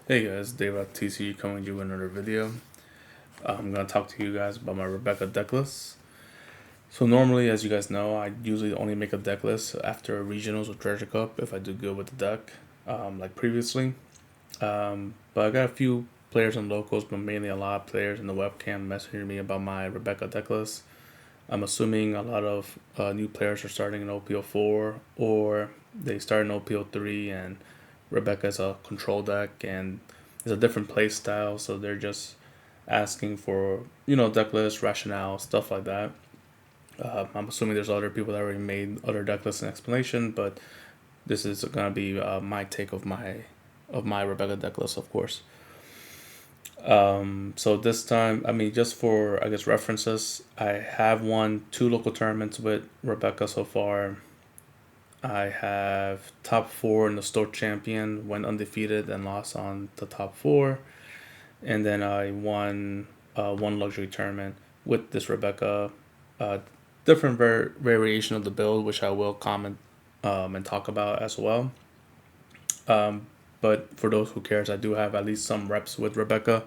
Hey guys, Dave at TC coming to you with another video. I'm going to talk to you guys about my Rebecca deck list. So normally, as you guys know, I usually only make a deck list after regionals or treasure cup if I do good with the deck, like previously. But I got a few players and locals, but mainly a lot of players in the webcam messaging me about my Rebecca deck list. I'm assuming a lot of new players are starting in OPO4 or they start in OPO3 and Rebecca's a control deck and it's a different play style, so they're just asking for deck list rationale, stuff like that. I'm assuming there's other people that already made other deck lists and explanation, but this is gonna be my take of my Rebecca deck list, of course. So this time, I mean, just for I guess references, I have won 2 local tournaments with Rebecca so far. I have top 4 in the Stoke Champion, went undefeated and lost on the top 4, and then I won 1 luxury tournament with this Rebecca. Uh, Different variation of the build, which I will comment and talk about as well. But for those who cares, I do have at least some reps with Rebecca,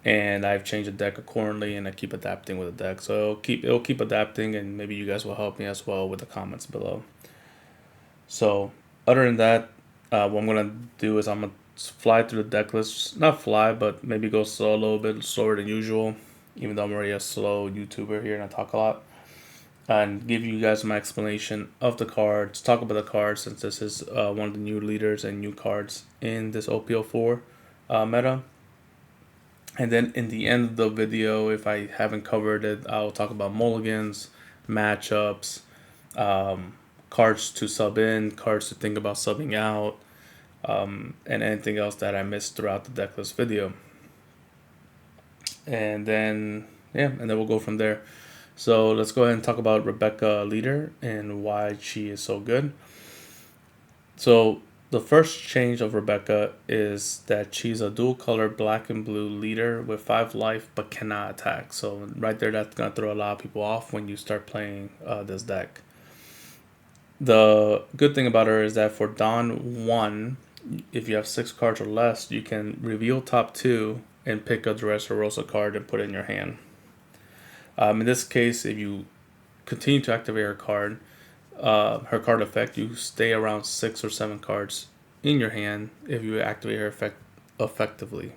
and I've changed the deck accordingly, and I keep adapting with the deck. So it'll keep adapting, and maybe you guys will help me as well with the comments below. So other than that, what I'm gonna do is I'm gonna fly through the deck list. Not fly, but maybe go slow a little bit slower than usual. Even though I'm already a slow YouTuber here and I talk a lot, and give you guys my explanation of the cards. Talk about the cards since this is one of the new leaders and new cards in this OPO4 meta. And then in the end of the video, if I haven't covered it, I'll talk about mulligans, matchups, cards to sub in, cards to think about subbing out, and anything else that I missed throughout the decklist video. And then, and then we'll go from there. So let's go ahead and talk about Rebecca Leader and why she is so good. So the first change of Rebecca is that she's a dual color black and blue leader with 5 life but cannot attack. So right there, that's going to throw a lot of people off when you start playing this deck. The good thing about her is that for Dawn 1, if you have 6 cards or less, you can reveal top 2 and pick a Dressrosa card and put it in your hand. In this case, if you continue to activate her card effect, you stay around 6 or 7 cards in your hand if you activate her effect effectively.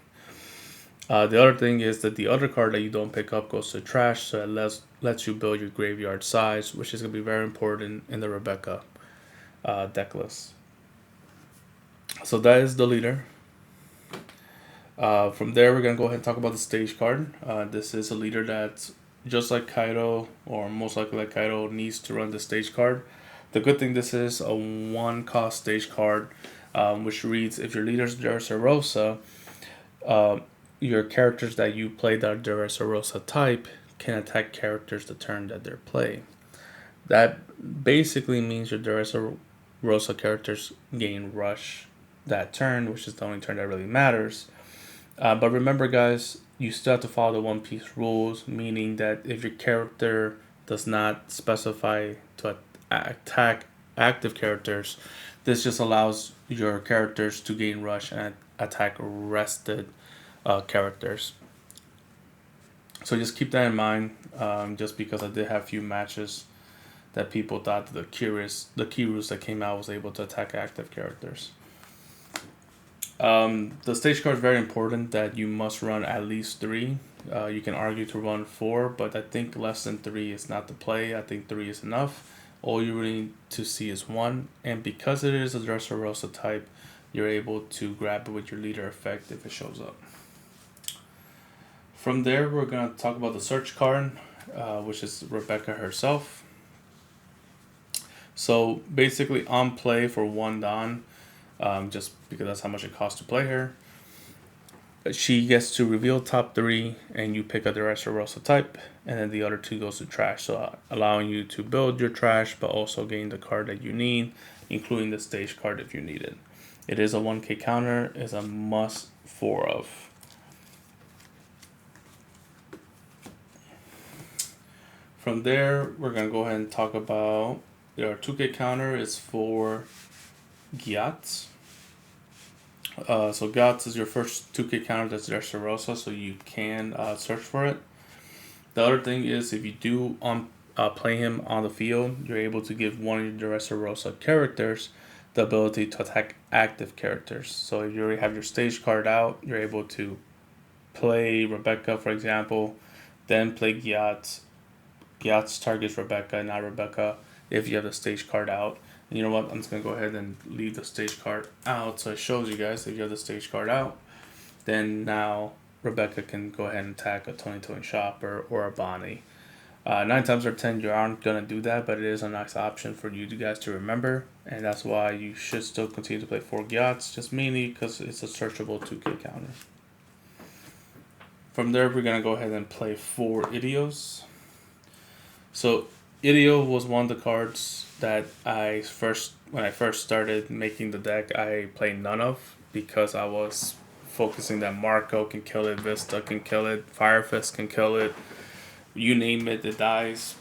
The other thing is that the other card that you don't pick up goes to trash, so it lets you build your graveyard size, which is going to be very important in the Rebecca deck list. So that is the leader. From there, we're going to go ahead and talk about the stage card. This is a leader that's just like Kyros, or most likely like Kyros, needs to run the stage card. The good thing, this is a 1-cost stage card, which reads, if your leader's Dressrosa, your characters that you play that are Dressrosa type can attack characters the turn that they're playing. That basically means your Dressrosa characters gain rush that turn, which is the only turn that really matters. But remember, guys, you still have to follow the One Piece rules, meaning that if your character does not specify to attack active characters, this just allows your characters to gain rush and attack rested characters. So just keep that in mind, just because I did have a few matches that people thought the Kyros that came out was able to attack active characters. The stage card is very important that you must run at least 3. You can argue to run 4, but I think less than 3 is not the play. I think 3 is enough. All you really need to see is 1, and because it is a Dressrosa type, you're able to grab it with your leader effect if it shows up. From there, we're going to talk about the search card, which is Rebecca herself. So basically, on play for 1 Dawn, just because that's how much it costs to play her, she gets to reveal top 3, and you pick a Dressrosa type, and then the other 2 goes to trash, so allowing you to build your trash, but also gain the card that you need, including the stage card if you need it. It is a 1k counter, is a must 4 of. From there, we're going to go ahead and talk about our 2k counter is for Gyats, So Guts is your first 2K counter that's Dressrosa, so you can search for it. The other thing is if you do play him on the field, you're able to give one of your Dressrosa characters the ability to attack active characters. So if you already have your stage card out, you're able to play Rebecca, for example, then play Gyat. Gyat's targets Rebecca, not Rebecca, if you have the stage card out. And you know what? I'm just going to go ahead and leave the stage card out so it shows you guys if you have the stage card out. Then now Rebecca can go ahead and attack a Tony Shopper or a Bonnie. 9 times out of 10, you aren't going to do that, but it is a nice option for you guys to remember. And that's why you should still continue to play 4 Gyats, just mainly because it's a searchable 2K counter. From there, we're going to go ahead and play 4 Idios. So Idio was one of the cards that when I first started making the deck, I played none of because I was focusing that Marco can kill it, Vista can kill it, Firefist can kill it, you name it, it dies.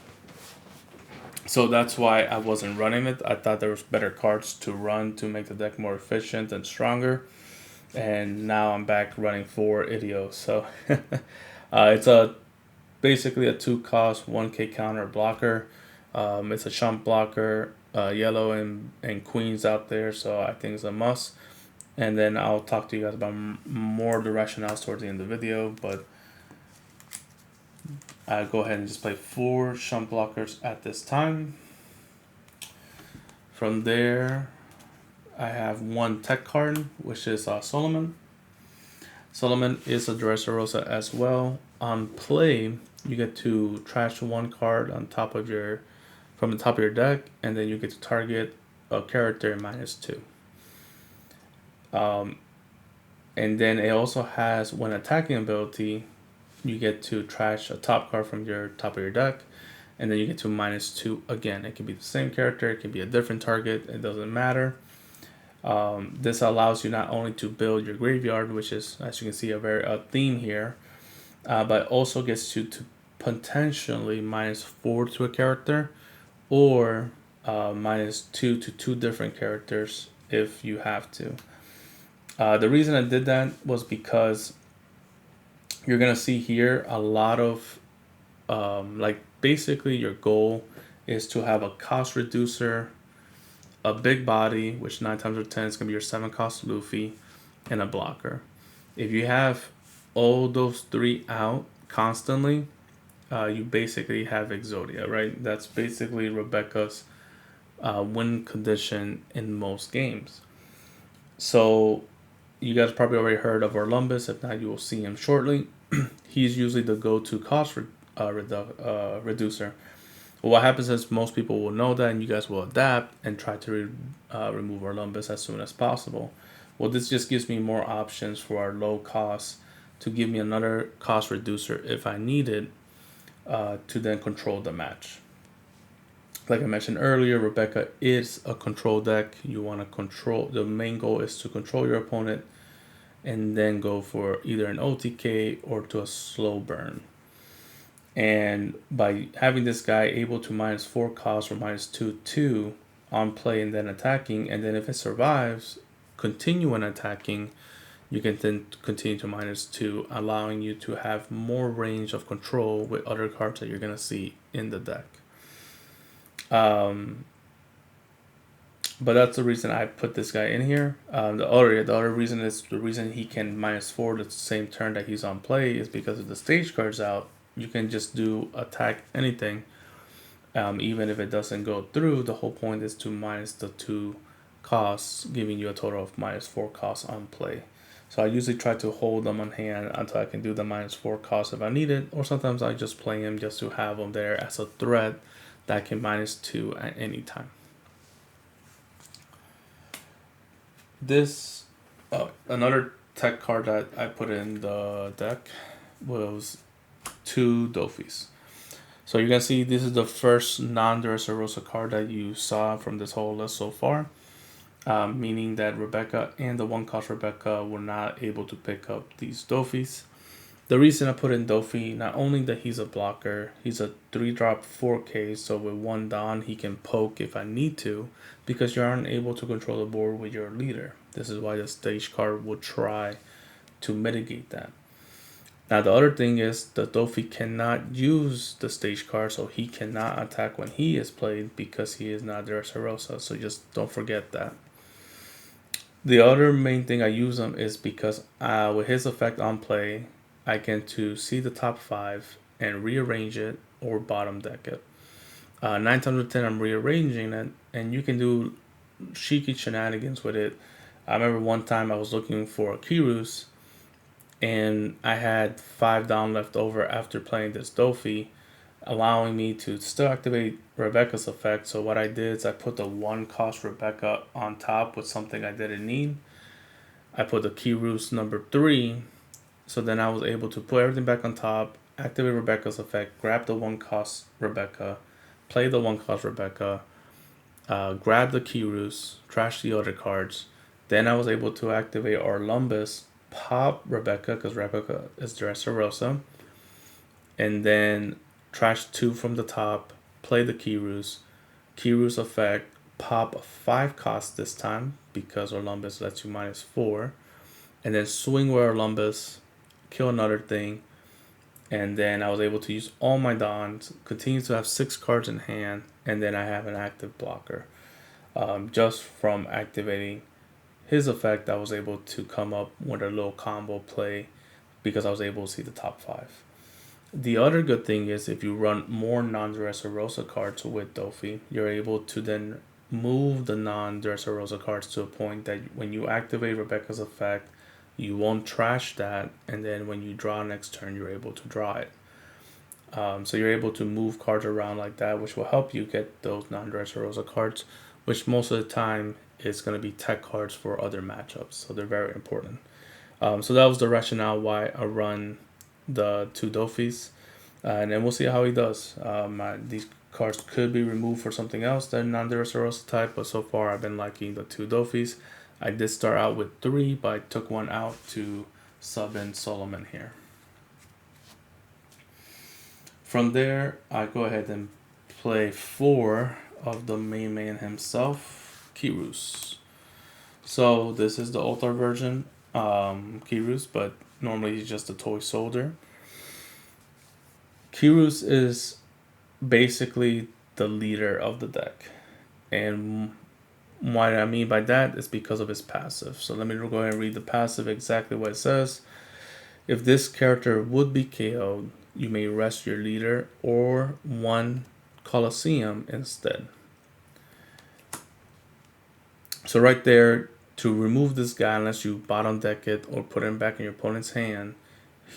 So that's why I wasn't running it. I thought there was better cards to run to make the deck more efficient and stronger. And now I'm back running 4 Idios. So it's basically a 2-cost 1K counter blocker. It's a chump blocker, yellow and queens out there, so I think it's a must. And then I'll talk to you guys about more of the rationales towards the end of the video, but I'll go ahead and just play 4 chump blockers at this time. From there, I have 1 tech card, which is Solomon. Solomon is a Dressrosa as well. On play, you get to trash 1 card on top of from the top of your deck, and then you get to target a character -2. And then it also has, when attacking ability, you get to trash a top card from your top of your deck, and then you get to -2 again. It can be the same character, it can be a different target, it doesn't matter. This allows you not only to build your graveyard, which is, as you can see, a theme here, but also gets you to potentially -4 to a character, or -2 to 2 different characters if you have to. The reason I did that was because you're gonna see here a lot of basically your goal is to have a cost reducer, a big body, which 9 times out of 10 is going to be your 7-cost Luffy, and a blocker. If you have all those 3 out constantly, you basically have Exodia, right? That's basically Rebecca's win condition in most games. So you guys probably already heard of Orlumbus. If not, you will see him shortly. He's usually the go-to cost reducer. What happens is most people will know that, and you guys will adapt and try to remove Orlumbus as soon as possible. Well, this just gives me more options for our low cost to give me another cost reducer if I need it to then control the match. Like I mentioned earlier, Rebecca is a control deck. You want to control, the main goal is to control your opponent and then go for either an OTK or to a slow burn. And by having this guy able to -4 cost or -2/2 on play and then attacking, and then if it survives, continue on attacking, you can then continue to -2, allowing you to have more range of control with other cards that you're going to see in the deck. But that's the reason I put this guy in here. The other reason is the reason he can -4 the same turn that he's on play is because if the stage card's out, you can just do attack anything. Even if it doesn't go through, the whole point is to minus the 2 costs, giving you a total of -4 costs on play. So I usually try to hold them on hand until I can do the -4 costs if I need it, or sometimes I just play him just to have him there as a threat that can -2 at any time. This another tech card that I put in the deck was 2 Dofis. So you can see this is the first non-Dressrosa card that you saw from this whole list so far, meaning that Rebecca and the 1-cost Rebecca were not able to pick up these Dofis. The reason I put in Dofi, not only that he's a blocker, he's a 3-drop 4K, so with one Don he can poke if I need to, because you aren't able to control the board with your leader. This is why the stage card will try to mitigate that. Now the other thing is the Dofi cannot use the stage card, so he cannot attack when he is played because he is not Dressrosa. So just don't forget that. The other main thing I use him is because with his effect on play, I can to see the top 5 and rearrange it or bottom deck it. 9 times out of 10 I'm rearranging it, and you can do cheeky shenanigans with it. I remember one time I was looking for a Kyros, and I had 5 down left over after playing this Dofi, allowing me to still activate Rebecca's effect. So what I did is I put the 1-cost Rebecca on top with something I didn't need. I put the Kyros number 3, so then I was able to put everything back on top, activate Rebecca's effect, grab the 1-cost Rebecca, play the 1-cost Rebecca, grab the Kyros, trash the other cards. Then I was able to activate Orlumbus, pop Rebecca because Rebecca is Dressrosa, and then trash 2 from the top, play the Kyros effect, pop a 5-cost this time because Orlumbus lets you -4, and then swing with Orlumbus, kill another thing, and then I was able to use all my Dons, continue to have 6 cards in hand, and then I have an active blocker. Just from activating his effect, I was able to come up with a little combo play because I was able to see the top 5. The other good thing is if you run more non-Dressrosa cards with Dofi, you're able to then move the non-Dressrosa cards to a point that when you activate Rebecca's effect, you won't trash that, and then when you draw next turn, you're able to draw it. So you're able to move cards around like that, which will help you get those non-Dressrosa cards, which most of the time is going to be tech cards for other matchups. So they're very important. So that was the rationale why I run the 2 Dofis. And then we'll see how he does. These cards could be removed for something else than non-Dressrosa type, but so far I've been liking the 2 Dofis. I did start out with 3, but I took one out to sub in Solomon here. From there, I go ahead and play 4 of the main man himself, Kyros. So this is the altar version, Kyros, but normally he's just a toy soldier. Kyros is basically the leader of the deck, and what I mean by that is because of his passive. So let me go ahead and read the passive, exactly what it says. If this character would be KO'd, you may rest your leader or 1 Colosseum instead. So right there, to remove this guy, unless you bottom deck it or put him back in your opponent's hand,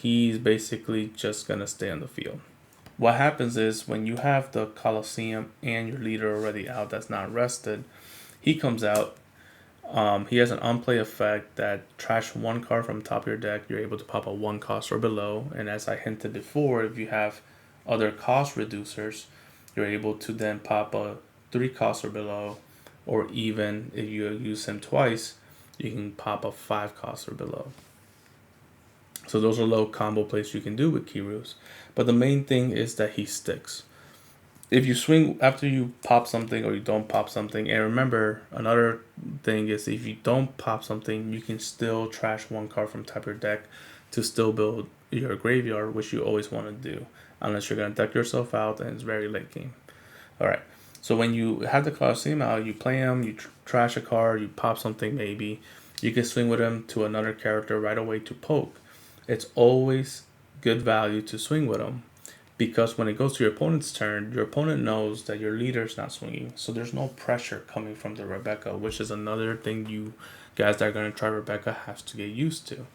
he's basically just going to stay on the field. What happens is when you have the Colosseum and your leader already out that's not rested, he comes out. He has an unplay effect that trash 1 card from top of your deck. You're able to pop a 1-cost or below. And as I hinted before, if you have other cost reducers, you're able to then pop a 3-cost or below. Or even if you use him twice, you can pop a 5-cost or below. So those are low combo plays you can do with Kyros. But the main thing is that he sticks. If you swing after you pop something or you don't pop something, and remember, another thing is if you don't pop something, you can still trash 1 card from top of your deck to still build your graveyard, which you always want to do, unless you're going to deck yourself out and it's very late game. Alright, so when you have the Colosseum out, you play him, you trash a card, you pop something maybe, you can swing with him to another character right away to poke. It's always good value to swing with him, because when it goes to your opponent's turn, your opponent knows that your leader's not swinging, so there's no pressure coming from the Rebecca, which is another thing you guys that are going to try Rebecca have to get used to.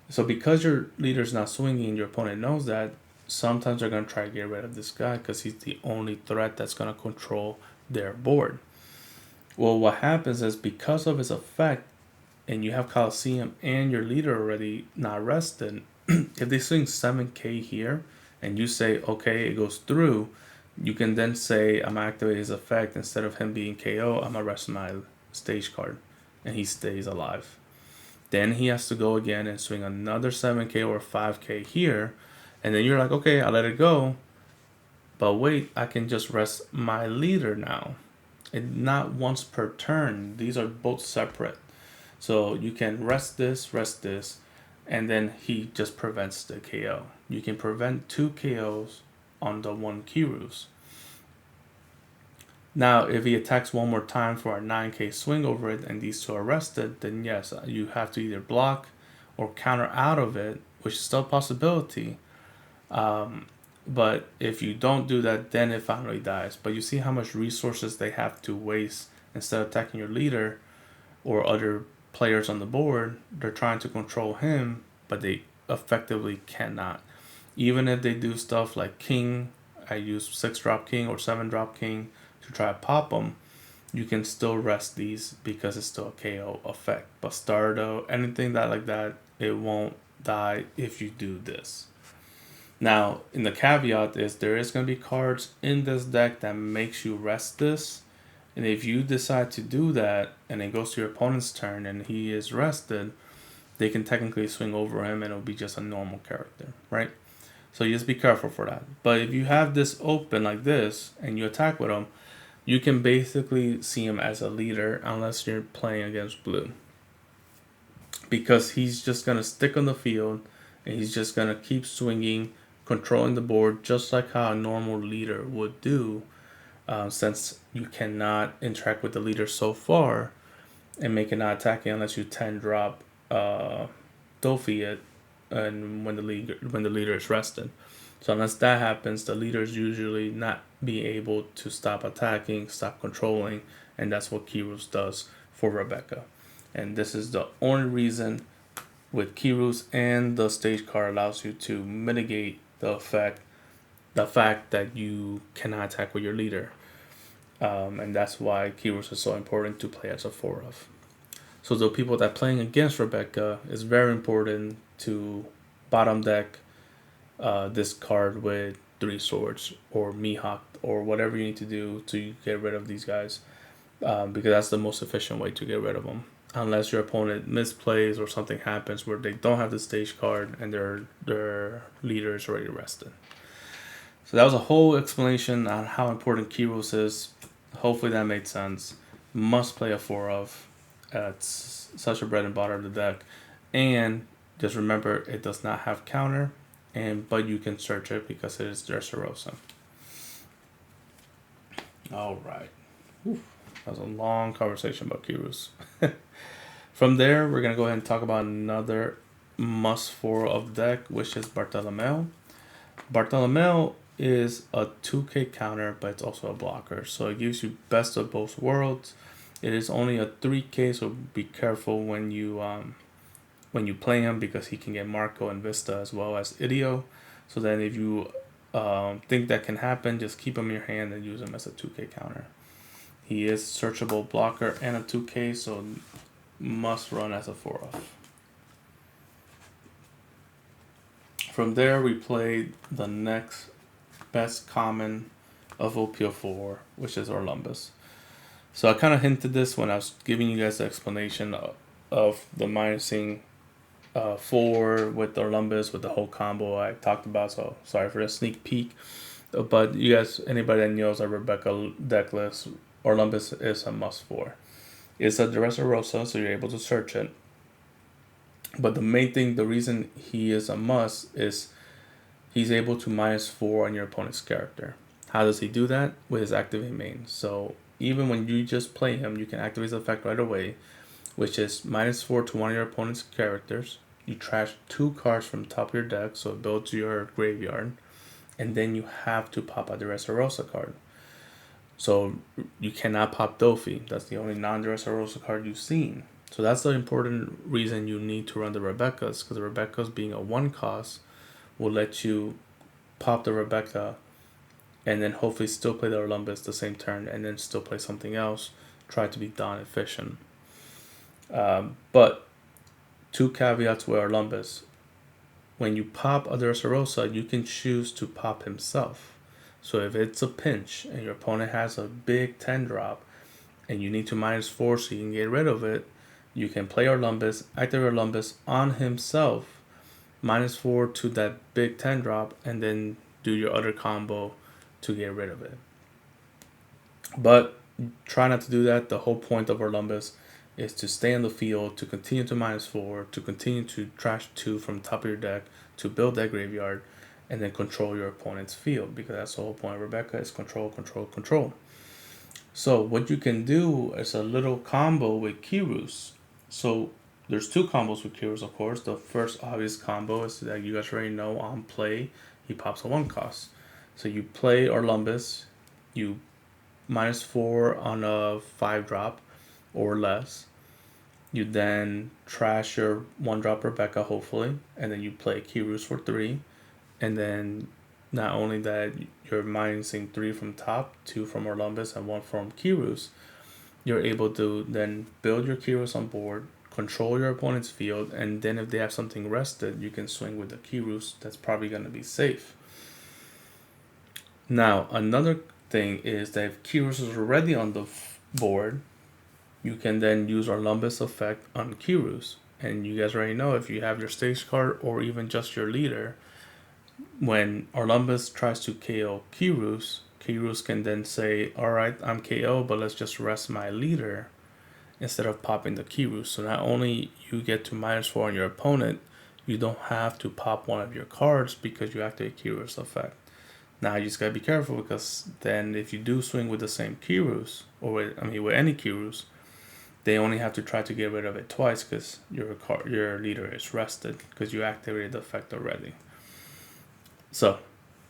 So because your leader's not swinging, your opponent knows that, sometimes they're going to try to get rid of this guy because he's the only threat that's going to control their board. Well, what happens is because of his effect, and you have Colosseum and your leader already not rested, if they swing 7k here, and you say, okay, it goes through, you can then say, I'm activating his effect. Instead of him being KO, I'm going to rest my stage card. And he stays alive. Then he has to go again and swing another 7k or 5k here. And then you're like, okay, I'll let it go. But wait, I can just rest my leader now. And not once per turn. These are both separate. So you can rest this, and then he just prevents the KO. You can prevent 2 KOs on the 1 Kyros. Now, if he attacks one more time for a 9k swing over it and these two are rested, then yes, you have to either block or counter out of it, which is still a possibility. But if you don't do that, then it finally dies. But you see how much resources they have to waste instead of attacking your leader or other players on the board. They're trying to control him, but they effectively cannot. Even if they do stuff like king, I use 6-drop king or 7-drop king to try to pop them, you can still rest these because it's still a KO effect. But Stardo, anything that like that, it won't die if you do this. Now, in the caveat is there is going to be cards in this deck that makes you rest this. And if you decide to do that and it goes to your opponent's turn and he is rested, they can technically swing over him and it'll be just a normal character, right? So you just be careful for that. But if you have this open like this and you attack with him, you can basically see him as a leader unless you're playing against blue. Because he's just going to stick on the field and he's just going to keep swinging, controlling the board just like how a normal leader would do, since you cannot interact with the leader so far and make it not attacking unless you 10-drop Dofi it and when the leader is rested. So unless that happens, the leader is usually not be able to stop attacking, stop controlling, and that's what Kyros does for Rebecca. And this is the only reason with Kyros and the stage card allows you to mitigate the fact that you cannot attack with your leader. And that's why Kyros is so important to play as a 4-of. So the people that are playing against Rebecca, is very important to bottom deck this card with 3 swords or Mihawk or whatever you need to do to get rid of these guys, because that's the most efficient way to get rid of them. Unless your opponent misplays or something happens where they don't have the stage card and their leader is already rested. So that was a whole explanation on how important Kyros is. Hopefully that made sense. Must play a 4-of. It's such a bread and butter of the deck. And just remember, it does not have counter, but you can search it because it is Dressrosa. Alright. That was a long conversation about Kyros. From there, we're going to go ahead and talk about another must 4 of deck, which is Bartolomeo. Bartolomeo is a 2k counter, but it's also a blocker. So it gives you best of both worlds. It is only a 3k, so be careful when you play him because he can get Marco and Vista as well as Idio. So then if you think that can happen, just keep him in your hand and use him as a 2k counter. He is searchable blocker and a 2k, so must run as a 4-of. From there, we played the next best common of OPO4, which is Orlumbus. So I kind of hinted this when I was giving you guys the explanation of the minusing 4 with Orlumbus, with the whole combo I talked about. So sorry for the sneak peek. But you guys, anybody that knows our Rebecca deck list, Orlumbus is a must 4. It's a Dressrosa, so you're able to search it. But the main thing, the reason he is a must is he's able to -4 on your opponent's character. How does he do that? With his activate main. So even when you just play him, you can activate the effect right away, which is -4 to one of your opponent's characters. You trash 2 cards from the top of your deck, so it builds your graveyard. And then you have to pop a Dressrosa card. So you cannot pop Dofi. That's the only non-Dressrosa card you've seen. So that's the important reason you need to run the Rebecca's, because the Rebecca's being a 1 cost will let you pop the Rebecca and then hopefully still play the Orlumbus the same turn and then still play something else, try to be done efficient. But 2 caveats with Orlumbus. When you pop a Dressrosa, you can choose to pop himself. So if it's a pinch and your opponent has a big 10-drop and you need to -4 so you can get rid of it, you can play Orlumbus, activate Orlumbus on himself, -4 to that big 10 drop, and then do your other combo to get rid of it. But try not to do that. The whole point of Orlumbus is to stay on the field, to continue to -4, to continue to trash 2 from the top of your deck, to build that graveyard, and then control your opponent's field, because that's the whole point of Rebecca, is control, control, control. So what you can do is a little combo with Kyros. So there's 2 combos with Kyros, of course. The first obvious combo is that you guys already know, on play, he pops a 1 cost. So you play Orlumbus, you -4 on a 5 drop or less. You then trash your 1 drop Rebecca, hopefully, and then you play Kyros for 3. And then not only that, you're minusing 3 from top, 2 from Orlumbus, and 1 from Kyros. You're able to then build your Kyros on board, control your opponent's field, and then if they have something rested, you can swing with the Kyros. That's probably going to be safe. Now, another thing is that if Kyros is already on the board, you can then use Orlumbus effect on Kyros. And you guys already know, if you have your stage card or even just your leader, when Orlumbus tries to KO Kyros, Kyros can then say, alright, I'm KO, but let's just rest my leader instead of popping the Kyros. So not only you get to -4 on your opponent, you don't have to pop one of your cards because you activate Kyros effect. Now you just gotta be careful, because then if you do swing with the same Kyros, or with any Kyros, they only have to try to get rid of it twice because your leader is rested because you activated the effect already. So,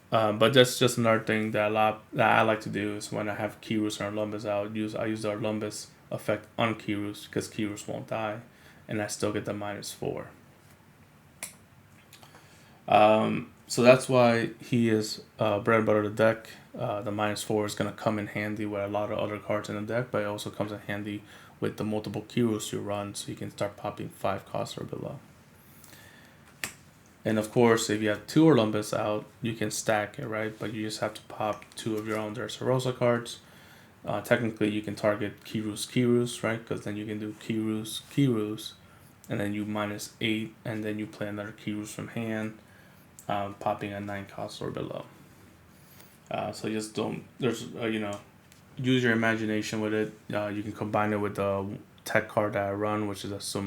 but that's just another thing that I like to do, is when I have Kyros and Orlumbus out, I use the Orlumbus effect on Kyros, because Kyros won't die, and I still get the -4. So that's why he is bread and butter of the deck. The -4 is going to come in handy with a lot of other cards in the deck, but it also comes in handy with the multiple Kyros you run, so you can start popping 5 costs or below. And of course, if you have 2 Orlumbus out, you can stack it, right? But you just have to pop 2 of your own Dressrosa cards. Technically, you can target Kyros, right? Because then you can do Kyros, and then you -8, and then you play another Kyros from hand, popping a 9 cost or below. So just don't, use your imagination with it. You can combine it with the tech card that I run, which is a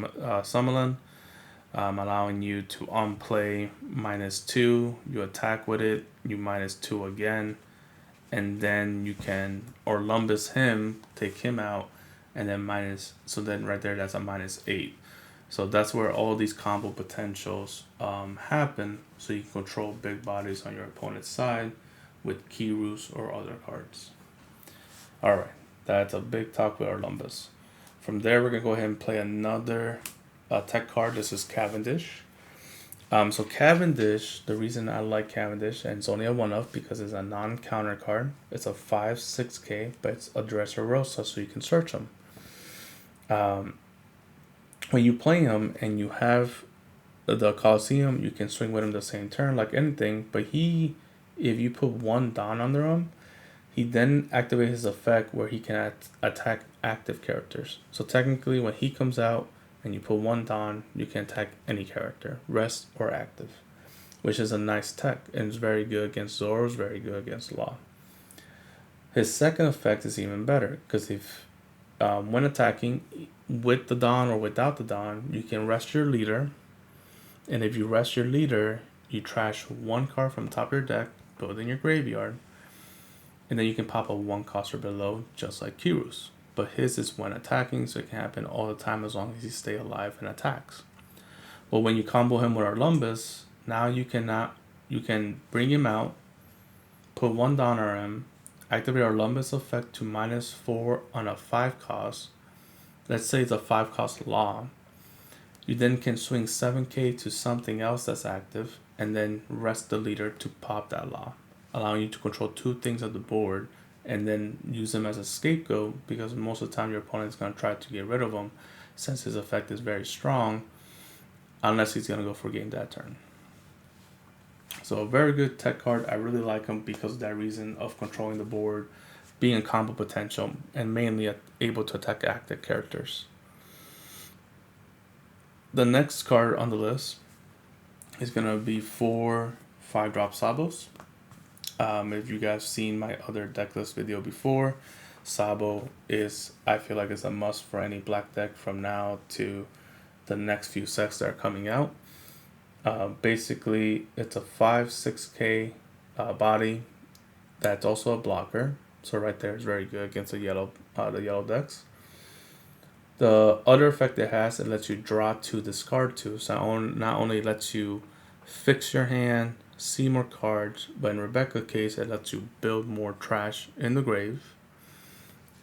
Mulligan, allowing you to on play -2. You attack with it, you -2 again, and then you can Orlumbus him, take him out, and then so then right there, that's a -8. So that's where all these combo potentials happen, so you can control big bodies on your opponent's side with Kyros or other cards. Alright, that's a big talk with Orlumbus. From there, we're going to go ahead and play another tech card. This is Cavendish. So Cavendish, the reason I like Cavendish, and it's only a 1-of because it's a non-counter card. It's a 5/6k, but it's a Dressrosa, so you can search them. When you play him and you have the Colosseum, you can swing with him the same turn like anything, but if you put 1 Don under him, he then activates his effect where he can attack active characters. So technically, when he comes out and you put 1 Don, you can attack any character, rest or active, which is a nice tech, and it's very good against Zoros, very good against Law. His second effect is even better, because if when attacking with the Don or without the Don, you can rest your leader, and if you rest your leader, you trash 1 card from the top of your deck, build in your graveyard, and then you can pop a 1 cost or below, just like Kyros. But his is when attacking, so it can happen all the time as long as he stays alive and attacks. But when you combo him with Orlumbus, now you can bring him out, put 1 Don on him, activate Orlumbus effect to -4 on a 5 cost. Let's say it's a 5 cost Law. You then can swing 7k to something else that's active, and then rest the leader to pop that Law, allowing you to control 2 things on the board, and then use him as a scapegoat, because most of the time your opponent's going to try to get rid of him, since his effect is very strong, unless he's going to go for game that turn. So a very good tech card. I really like him because of that reason of controlling the board, being a combo potential, and mainly able to attack active characters. The next card on the list is gonna be 4 5-drop Sabos. If you guys seen my other deck list video before, Sabo is, I feel like it's a must for any black deck from now to the next few sets that are coming out. Basically, it's a 5-6K body that's also a blocker. So right there is very good against the yellow decks. The other effect it has, it lets you draw 2, discard 2. So not only lets you fix your hand, see more cards, but in Rebecca's case, it lets you build more trash in the grave.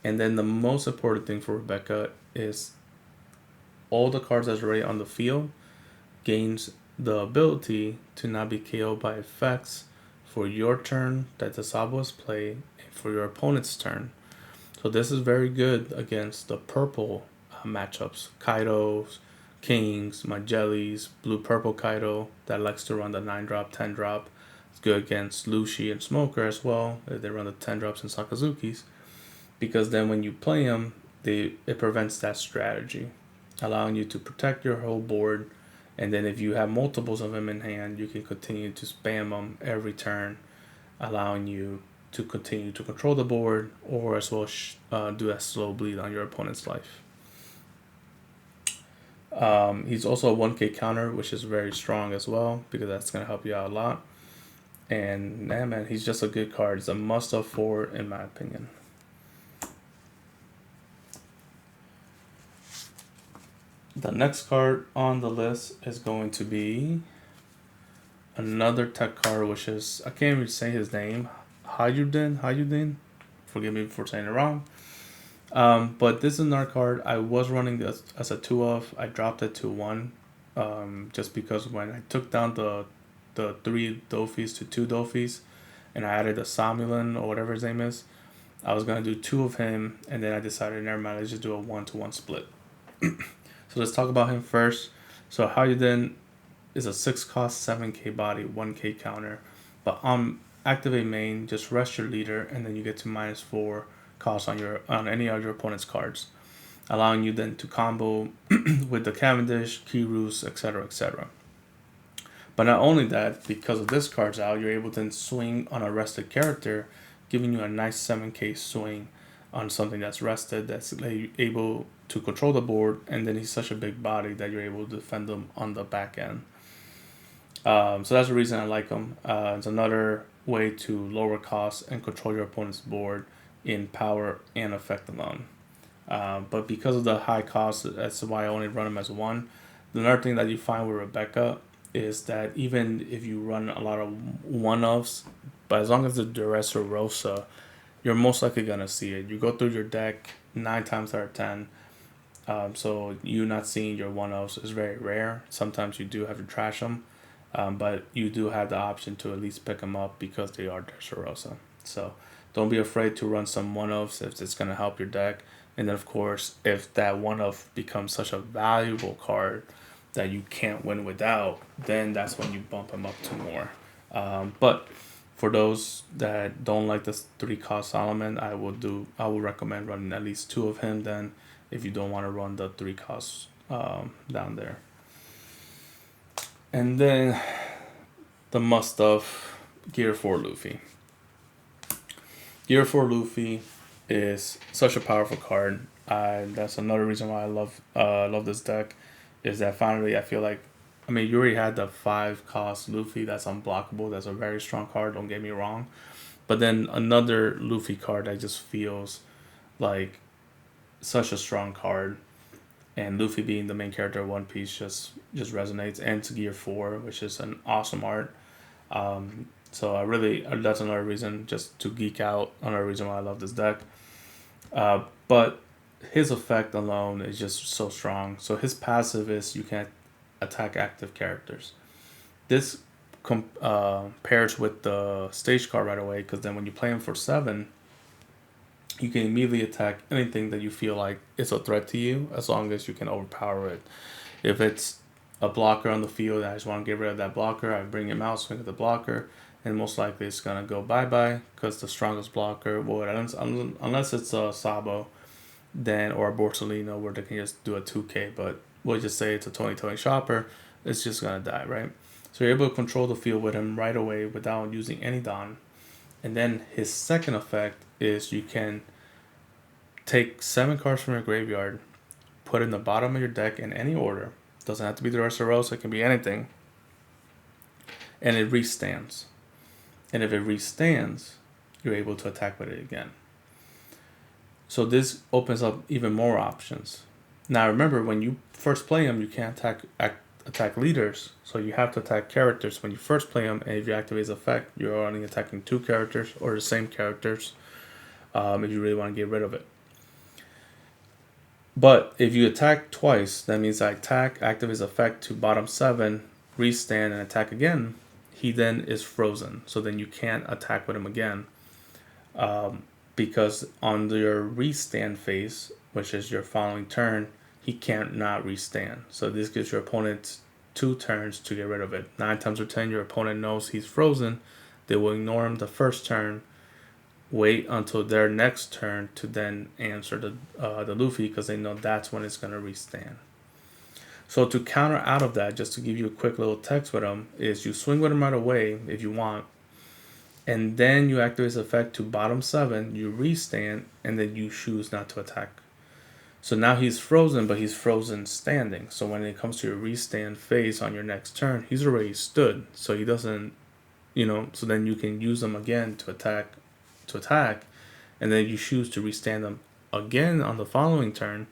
And then the most important thing for Rebecca is all the cards that's already on the field gains the ability to not be KO'd by effects for your turn that the Sabo is played and for your opponent's turn. So this is very good against the purple matchups. Kyros, Kings, my jellies, blue-purple Kyro that likes to run the 9-drop, 10-drop. It's good against Lucy and Smoker as well. They run the 10-drops and Sakazukis. Because then when you play them, it prevents that strategy, allowing you to protect your whole board. And then if you have multiples of them in hand, you can continue to spam them every turn, allowing you to continue to control the board or as well do a slow bleed on your opponent's life. He's also a 1K counter, which is very strong as well because that's going to help you out a lot. And man, he's just a good card. It's a must-have forward in my opinion. The next card on the list is going to be another tech card, which is, I can't even say his name, Hayudin. Forgive me for saying it wrong. But this is another card. I was running this as a 2 of. I dropped it to 1. Just because when I took down the 3 Dofis to 2 Dofis and I added a Samuelin or whatever his name is, I was going to do 2 of him, and then I decided, never mind, let's just do a 1-to-1 split. So let's talk about him first. So Hayudin is a 6-cost, 7K body, 1K counter. But on activate main, just rest your leader, and then you get to -4 cost on any of your opponent's cards, allowing you then to combo with the Cavendish, Kyros, etc., etc. But not only that, because of this card's out, you're able to then swing on a rested character, giving you a nice 7K swing on something that's rested, that's able to control the board, and then he's such a big body that you're able to defend him on the back end. So that's the reason I like him. It's another way to lower costs and control your opponent's board in power and effect alone. But because of the high cost, that's why I only run him as 1. Another thing that you find with Rebecca is that even if you run a lot of 1-offs, but as long as the Dressrosa, you're most likely going to see it. You go through your deck 9 times out of 10. So you not seeing your 1-offs is very rare. Sometimes you do have to trash them. But you do have the option to at least pick them up because they are Dressrosa. So don't be afraid to run some 1-offs if it's going to help your deck. And then, of course, if that 1-off becomes such a valuable card that you can't win without, then that's when you bump them up to more. But for those that don't like this 3-cost Solomon, I will recommend running at least 2 of him then if you don't want to run the 3 costs down there. And then the must-have Gear 4 Luffy. Gear 4 Luffy is such a powerful card. That's another reason why I love this deck, is that finally I feel like, I mean, you already had the 5-cost Luffy that's unblockable. That's a very strong card, don't get me wrong. But then another Luffy card that just feels like such a strong card. And Luffy being the main character of One Piece just resonates. And it's Gear 4, which is an awesome art. So that's another reason just to geek out, another reason why I love this deck. But his effect alone is just so strong. So his passive is you can't attack active characters. This pairs with the stage card right away, because then when you play him for 7, you can immediately attack anything that you feel like is a threat to you, as long as you can overpower it. If it's a blocker on the field, I just want to get rid of that blocker, I bring him out, swing at the blocker, and most likely it's going to go bye-bye, because the strongest blocker, well, unless it's a Sabo, then, or a Borsellino, where they can just do a 2K, but we'll just say it's a 2020 shopper, it's just gonna die, right? So you're able to control the field with him right away without using any Don. And then his second effect is you can take 7 cards from your graveyard, put in the bottom of your deck in any order. Doesn't have to be the Dressrosa, it can be anything. And it restands. And if it restands, you're able to attack with it again. So this opens up even more options. Now remember, when you first play him, you can't attack leaders, so you have to attack characters when you first play him. And if you activate his effect, you're only attacking 2 characters or the same characters. If you really want to get rid of it. But if you attack twice, that means I attack, activate his effect to bottom 7, restand, and attack again. He then is frozen, so then you can't attack with him again. Because on your restand phase, which is your following turn, he can't not restand. So this gives your opponent 2 turns to get rid of it. 9 times out of 10, your opponent knows he's frozen. They will ignore him the first turn, wait until their next turn to then answer the Luffy, because they know that's when it's going to restand. So to counter out of that, just to give you a quick little text with him, is you swing with him right away if you want, and then you activate his effect to bottom 7, you restand, and then you choose not to attack. So now he's frozen, but he's frozen standing. So when it comes to your restand phase on your next turn, he's already stood. So he doesn't, so then you can use him again to attack, and then you choose to restand him again on the following turn.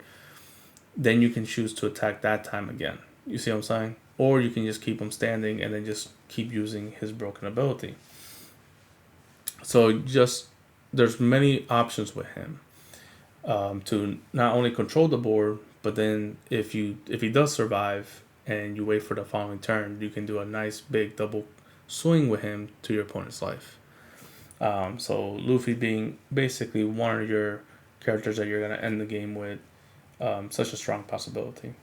Then you can choose to attack that time again. You see what I'm saying? Or you can just keep him standing and then just keep using his broken ability. So there's many options with him to not only control the board, but then if he does survive and you wait for the following turn, you can do a nice big double swing with him to your opponent's life. So Luffy being basically one of your characters that you're going to end the game with, such a strong possibility.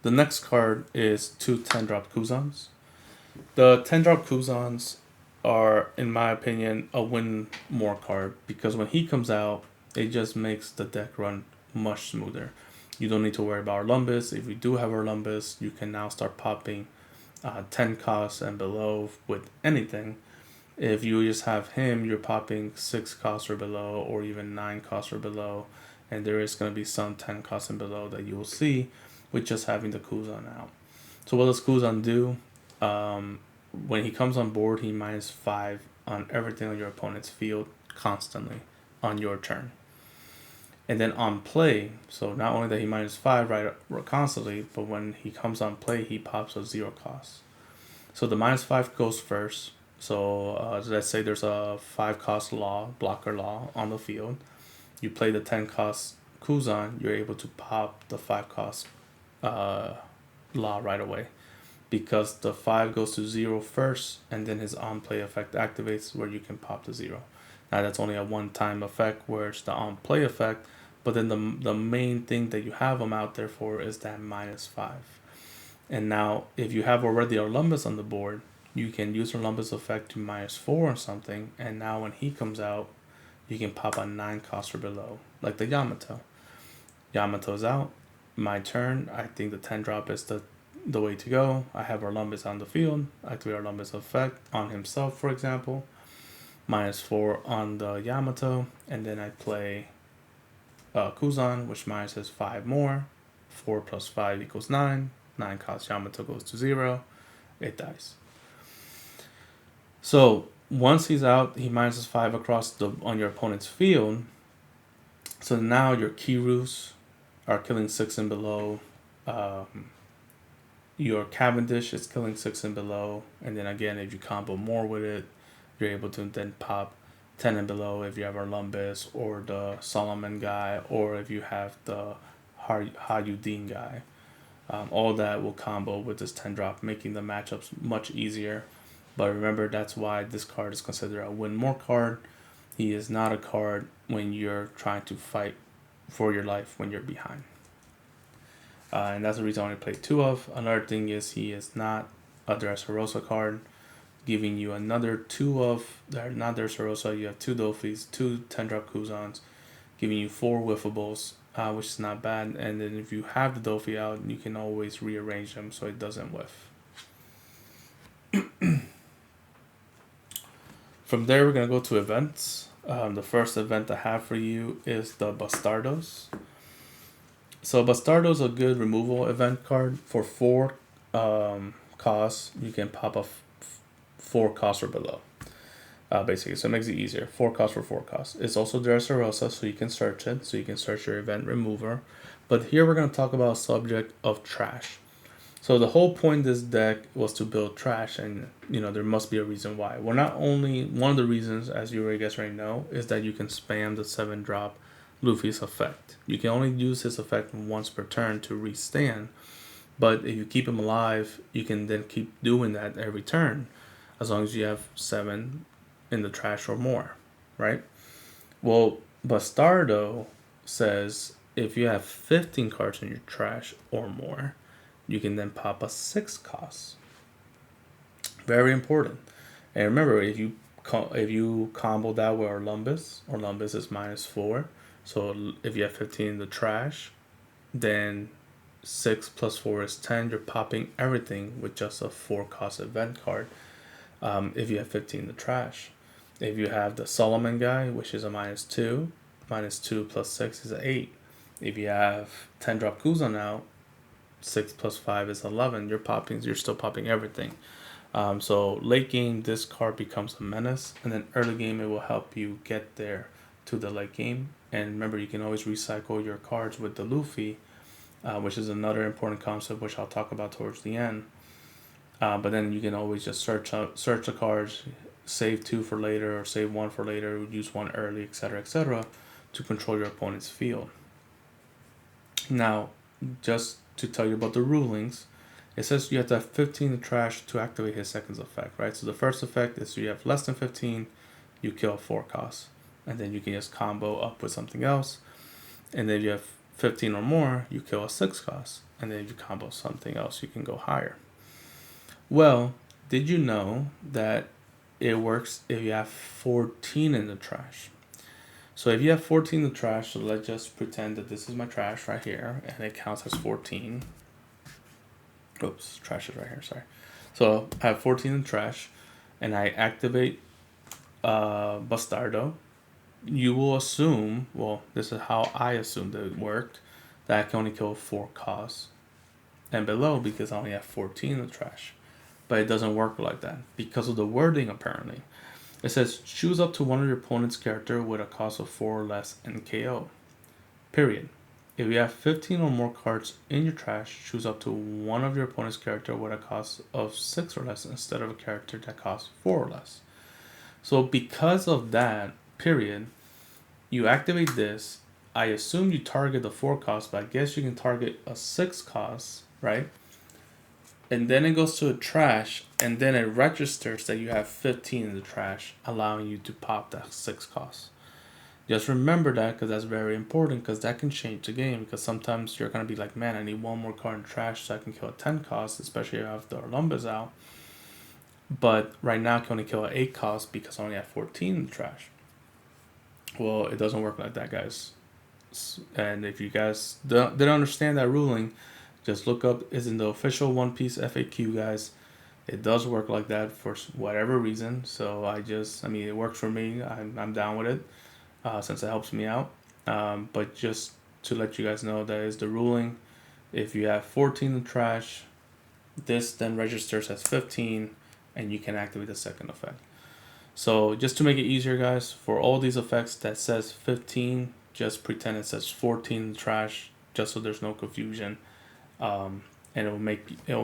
The next card is 2 10-drop Kuzans. The 10-drop Kuzans are, in my opinion, a win more card, because when he comes out, it just makes the deck run much smoother. You don't need to worry about Orlumbus. If you do have Orlumbus, you can now start popping 10 costs and below with anything. If you just have him, you're popping 6 costs or below, or even 9 costs or below, and there is going to be some 10 costs and below that you will see with just having the Kuzan out. So what does Kuzan do? When he comes on board, he -5 on everything on your opponent's field constantly on your turn. And then on play, so not only that he -5 right constantly, but when he comes on play, he pops a 0 cost. So the -5 goes first. So let's say there's a 5 cost blocker law on the field. You play the 10 cost Kuzan, you're able to pop the 5 cost law right away, because the 5 goes to 0 first, and then his on play effect activates where you can pop the 0. Now that's only a one-time effect where it's the on play effect, but then the main thing that you have him out there for is that -5. And now if you have already Orlumbus on the board, you can use Orlumbus effect to -4 or something, and now when he comes out, you can pop a 9 cost or below, like the Yamato. Yamato's out. My turn. I think the 10 drop is the way to go. I have Orlumbus on the field. I activate Orlumbus effect on himself, for example. -4 on the Yamato, and then I play Kuzan, which minuses 5 more. 4 plus 5 equals 9. 9 cost Yamato goes to 0. It dies. So once he's out, he minuses 5 across on your opponent's field. So now your Kyros are killing 6 and below. Your Cavendish is killing 6 and below. And then again, if you combo more with it, you're able to then pop 10 and below if you have Orlumbus or the Solomon guy, or if you have the Hayudin guy. All that will combo with this 10 drop, making the matchups much easier. But remember, that's why this card is considered a win more card. He is not a card when you're trying to fight for your life when you're behind. And that's the reason I only played 2 of. Another thing is he is not a Dressrosa card, giving you another 2 of, not Dressrosa, you have 2 Dolphys, 2 10-drop Kuzans, giving you 4 Whiffables, which is not bad. And then if you have the Dofi out, you can always rearrange them so it doesn't whiff. From there, we're going to go to events. The first event I have for you is the Bastardos. So Bastardo is a good removal event card for 4 costs. You can pop a 4 costs or below. Basically, so it makes it easier. 4 costs for 4 costs. It's also Dressrosa, so you can search it. So you can search your event remover. But here we're going to talk about a subject of trash. So the whole point of this deck was to build trash, and there must be a reason why. Well, not only one of the reasons, as you guys already know, is that you can spam the 7-drop Luffy's effect. You can only use his effect once per turn to restand, but if you keep him alive, you can then keep doing that every turn, as long as you have 7 in the trash or more, right? Well, Bastardo says if you have 15 cards in your trash or more, you can then pop a 6 cost. Very important. And remember, if you combo that with Orlumbus is -4. So if you have 15 in the trash, then 6 plus 4 is 10. You're popping everything with just a 4 cost event card. If you have 15 in the trash. If you have the Solomon guy, which is a -2, -2 plus 6 is an 8. If you have 10-drop Kuzan out, 6 plus 5 is 11. You're still popping everything. So late game, this card becomes a menace, and then early game, it will help you get there to the late game. And remember, you can always recycle your cards with the Luffy, which is another important concept, which I'll talk about towards the end. But then you can always just search the cards, save 2 for later, or save 1 for later, use 1 early, etc., to control your opponent's field. Now, just to tell you about the rulings, it says you have to have 15 in the trash to activate his second effect, right? So the first effect is you have less than 15, you kill 4 costs. And then you can just combo up with something else. And then if you have 15 or more, you kill a 6 cost. And then if you combo something else, you can go higher. Well, did you know that it works if you have 14 in the trash? So if you have 14 in the trash, so let's just pretend that this is my trash right here, and it counts as 14. Oops, trash is right here, sorry. So I have 14 in the trash, and I activate Bastardo. You will assume, well, this is how I assumed it worked, that I can only kill 4 costs and below because I only have 14 in the trash. But it doesn't work like that because of the wording, apparently. It says, choose up to one of your opponent's character with a cost of 4 or less and KO. Period. If you have 15 or more cards in your trash, choose up to one of your opponent's character with a cost of 6 or less instead of a character that costs 4 or less. So because of that, period, you activate this. I assume you target the 4 cost, but I guess you can target a 6 cost, right? And then it goes to a trash, and then it registers that you have 15 in the trash, allowing you to pop that 6 cost. Just remember that, because that's very important, because that can change the game. Because sometimes you're going to be like, man, I need 1 more card in trash so I can kill a 10 cost, especially if I have the Orlumbus out. But right now I can only kill an 8 cost because I only have 14 in the trash. Well, it doesn't work like that, guys. And if you guys didn't understand that ruling, just look up, it's in the official One Piece FAQ, guys. It does work like that for whatever reason. So it works for me. I'm down with it since it helps me out. But just to let you guys know, that is the ruling. If you have 14 in the trash, this then registers as 15, and you can activate the second effect. So just to make it easier, guys, for all these effects that says 15, just pretend it says 14 in the trash, just so there's no confusion. And it will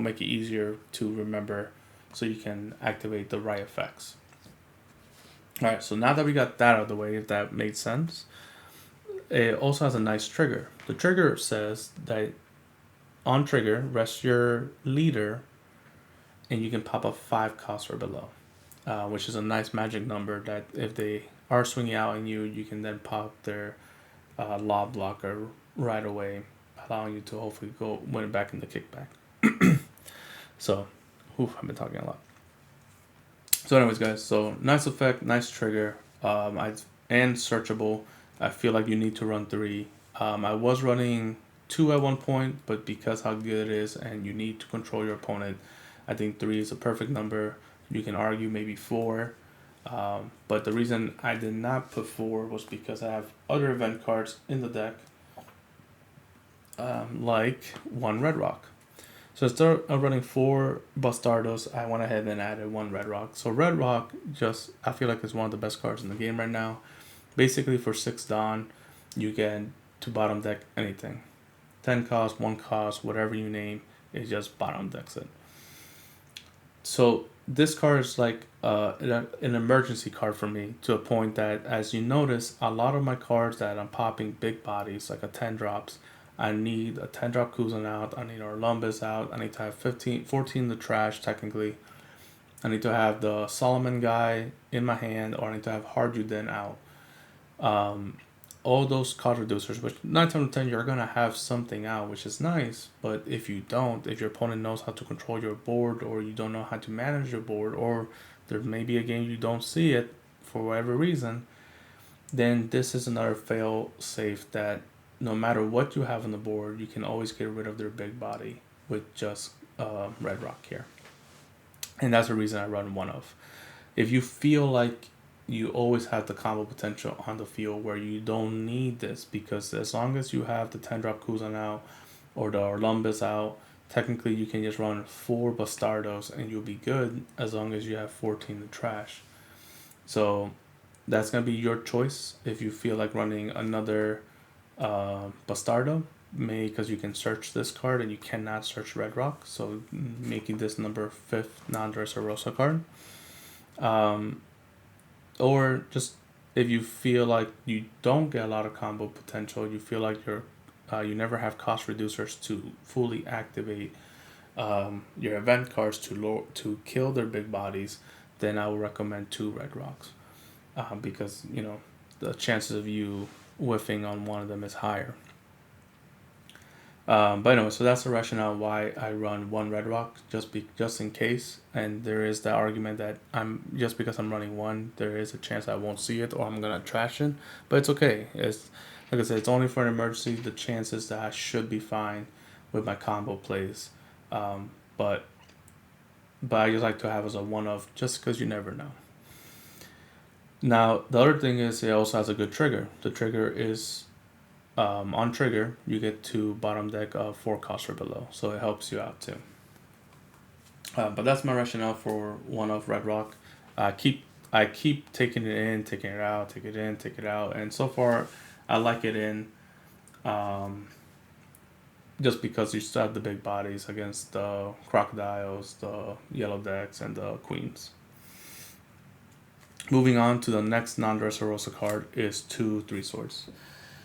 make it easier to remember, so you can activate the right effects. All right, so now that we got that out of the way, if that made sense, it also has a nice trigger. The trigger says that on trigger, rest your leader, and you can pop up 5 costs or below, which is a nice magic number that if they are swinging out on you, you can then pop their lob blocker right away, allowing you to hopefully go win it back in the kickback. So, I've been talking a lot. So anyways, guys, so nice effect, nice trigger, and searchable. I feel like you need to run 3 I was running 2 at one point, but because how good it is and you need to control your opponent, I think 3 is a perfect number. You can argue maybe 4. But the reason I did not put 4 was because I have other event cards in the deck, like 1 Red Rock. So instead of running 4 Bastardos, I went ahead and added 1 Red Rock. So Red Rock I feel like is one of the best cards in the game right now. Basically for 6 Dawn, you get to bottom deck anything. 10 cost, 1 cost, whatever you name, it just bottom decks it. So this card is like an emergency card for me, to a point that, as you notice, a lot of my cards that I'm popping big bodies, like a 10 drops, I need a 10 drop Kuzan out, I need Orlumbus out, I need to have 14 the trash technically, I need to have the Solomon guy in my hand, or I need to have Harjuden out. All those card reducers, which 9 times out of 10 you're going to have something out, which is nice, but if you don't, if your opponent knows how to control your board, or you don't know how to manage your board, or there may be a game you don't see it for whatever reason, then this is another fail safe that no matter what you have on the board, you can always get rid of their big body with just Red Rock here. And that's the reason I run 1 of. If you feel like you always have the combo potential on the field where you don't need this, because as long as you have the 10 drop Kuzan out or the Orlumbus out, technically you can just run 4 Bastardos and you'll be good, as long as you have 14 to trash. So that's going to be your choice. If you feel like running another Bastardo, because you can search this card and you cannot search Red Rock, so making this number 5th non-Dressrosa card. Or just if you feel like you don't get a lot of combo potential, you feel like you never have cost reducers to fully activate your event cards to kill their big bodies, then I would recommend 2 Red Rocks, because the chances of you whiffing on one of them is higher. But anyway, so that's the rationale why I run 1 Red Rock, just in case. And there is the argument that just because I'm running 1, there is a chance I won't see it or I'm gonna trash it. But it's okay. It's like I said, it's only for an emergency. The chances that I should be fine with my combo plays. But I just like to have as a 1 of, just because you never know. Now the other thing is, it also has a good trigger. The trigger is, on trigger, you get to bottom deck of 4 cost or below, so it helps you out too. But that's my rationale for 1 of Red Rock. I keep taking it in, taking it out, take it in, take it out, and so far I like it in. Just because you still have the big bodies against the crocodiles, the yellow decks, and the queens. Moving on to the next non-Dressrosa card is 2 3 swords.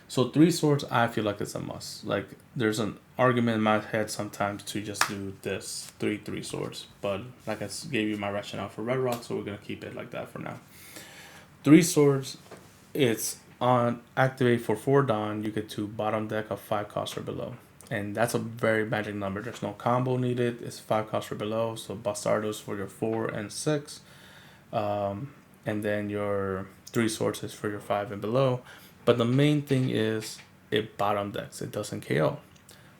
So 3 swords, I feel like it's a must. Like, there's an argument in my head sometimes to just do this 3 swords, but like I gave you my rationale for Red Rock, so we're gonna keep it like that for now. 3 swords, it's on activate for 4 Dawn. You get to bottom deck of 5 cost or below, and that's a very magic number. There's no combo needed. It's 5 cost or below, so Bastardos for your 4 and 6, and then your 3 swords is for your 5 and below. But the main thing is it bottom decks. It doesn't KO.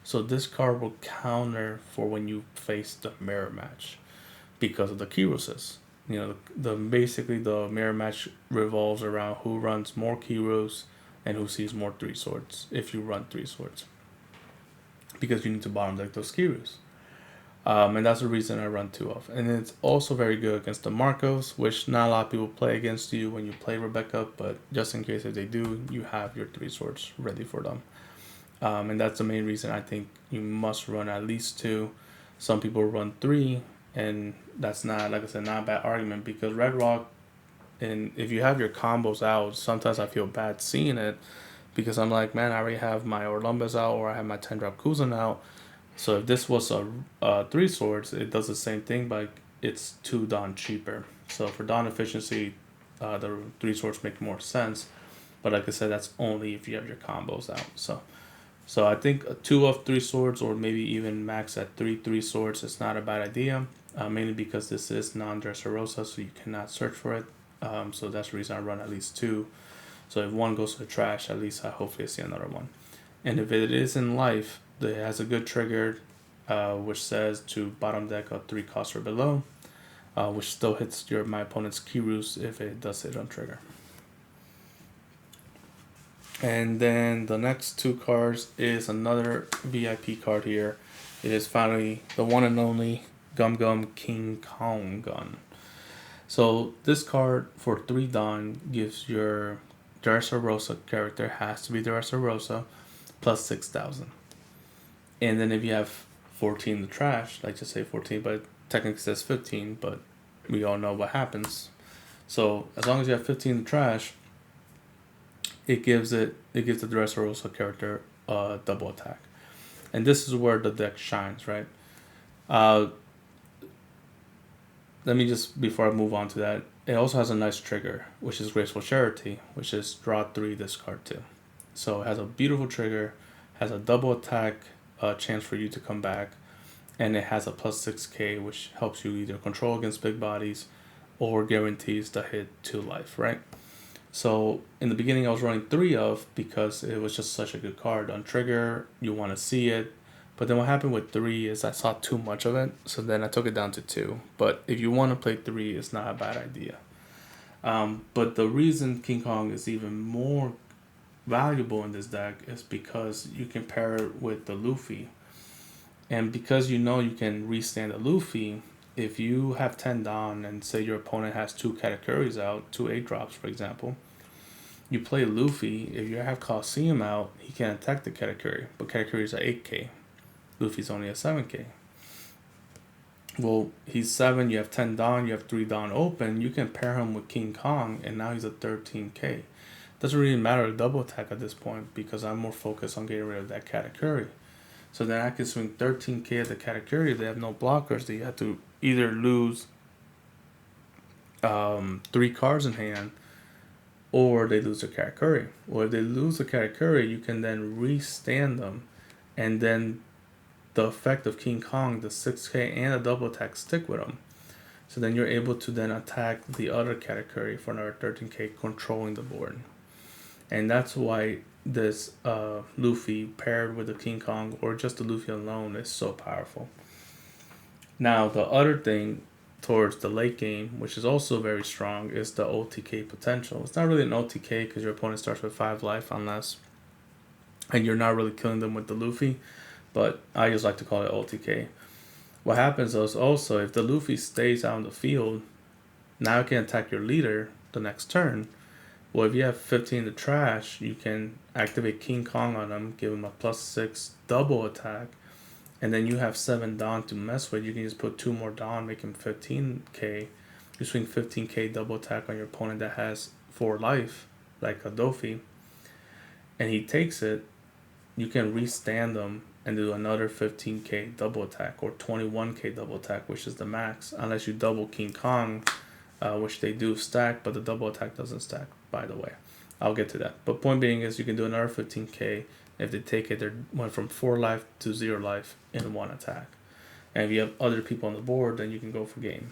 So this card will counter for when you face the mirror match because of the Kyroses. Basically the mirror match revolves around who runs more Kyros and who sees more 3 swords if you run 3 swords. Because you need to bottom deck those Kyros. And that's the reason I run 2 of. And it's also very good against the Marcos, which not a lot of people play against you when you play Rebecca, but just in case if they do, you have your 3 swords ready for them. And that's the main reason I think you must run at least 2. Some people run 3, and that's not, like I said, not a bad argument, because Red Rock, and if you have your combos out, sometimes I feel bad seeing it, because I'm like, man, I already have my Orlumbus out, or I have my 10 drop Kuzan out. So if this was a 3 swords, it does the same thing, but it's 2 Dawn cheaper. So for Dawn efficiency, the 3 swords make more sense. But like I said, that's only if you have your combos out. So I think 2 of 3 swords, or maybe even max at 3 swords, is not a bad idea. Mainly because this is non-Dressrosa, so you cannot search for it. So that's the reason I run at least 2. So if 1 goes to the trash, at least I hopefully see another one. And if it is in life, it has a good trigger, which says to bottom deck a 3 cost or below, which still hits my opponent's Kyros if it does hit on trigger. And then the next 2 cards is another VIP card here. It is finally the one and only Gum Gum King Kong gun. So this card for 3 Dawn gives your Dressrosa character, has to be Dressrosa, plus 6,000. And then if you have 14 in the trash, like just say 14, but technically says 15, but we all know what happens. So as long as you have 15 in the trash, it gives the Dressrosa character a double attack. And this is where the deck shines, right? Let me just, before I move on to that, it also has a nice trigger, which is Graceful Charity, which is draw 3, discard 2. So it has a beautiful trigger, has a double attack chance for you to come back, and it has a plus 6k, which helps you either control against big bodies or guarantees the hit to life, right? So in the beginning I was running 3 of because it was just such a good card. On trigger, you want to see it. But then what happened with 3 is I saw too much of it, so then I took it down to 2. But if you want to play 3, it's not a bad idea. But the reason King Kong is even more valuable in this deck is because you can pair it with the Luffy. And because you know you can restand the Luffy, if you have 10 down and say your opponent has 2 Katakuris out, 2 8 drops for example, you play Luffy. If you have Coliseum out, he can attack the Katakuri, but Katakuris are 8k. Luffy's only a 7k. Well, he's 7, you have 10 Dawn, you have 3 Dawn open, you can pair him with King Kong, and now he's a 13k. Doesn't really matter a double attack at this point because I'm more focused on getting rid of that Katakuri. So then I can swing 13k at the Katakuri. They have no blockers. They have to either lose 3 cards in hand or they lose their Katakuri. Well, if they lose the Katakuri, you can then restand them, and then the effect of King Kong, the 6k and a double attack stick with him. So then you're able to then attack the other Katakuri for another 13k, controlling the board. And that's why this Luffy paired with the King Kong or just the Luffy alone is so powerful. Now the other thing towards the late game, which is also very strong, is the OTK potential. It's not really an OTK because your opponent starts with 5 life and you're not really killing them with the Luffy, but I just like to call it OTK. What happens is also if the Luffy stays out in the field, now you can attack your leader the next turn. Well, if you have 15 in the trash, you can activate King Kong on him, give him a plus 6 double attack, and then you have 7 Dawn to mess with. You can just put 2 more Dawn, make him 15k. You swing 15k double attack on your opponent that has 4 life, like a Dofi, and he takes it. You can restand them and do another 15k double attack or 21k double attack, which is the max, unless you double King Kong, which they do stack, but the double attack doesn't stack, by the way. I'll get to that. But point being is you can do another 15k. If they take it, they went from 4 life to 0 life in 1 attack. And if you have other people on the board, then you can go for game.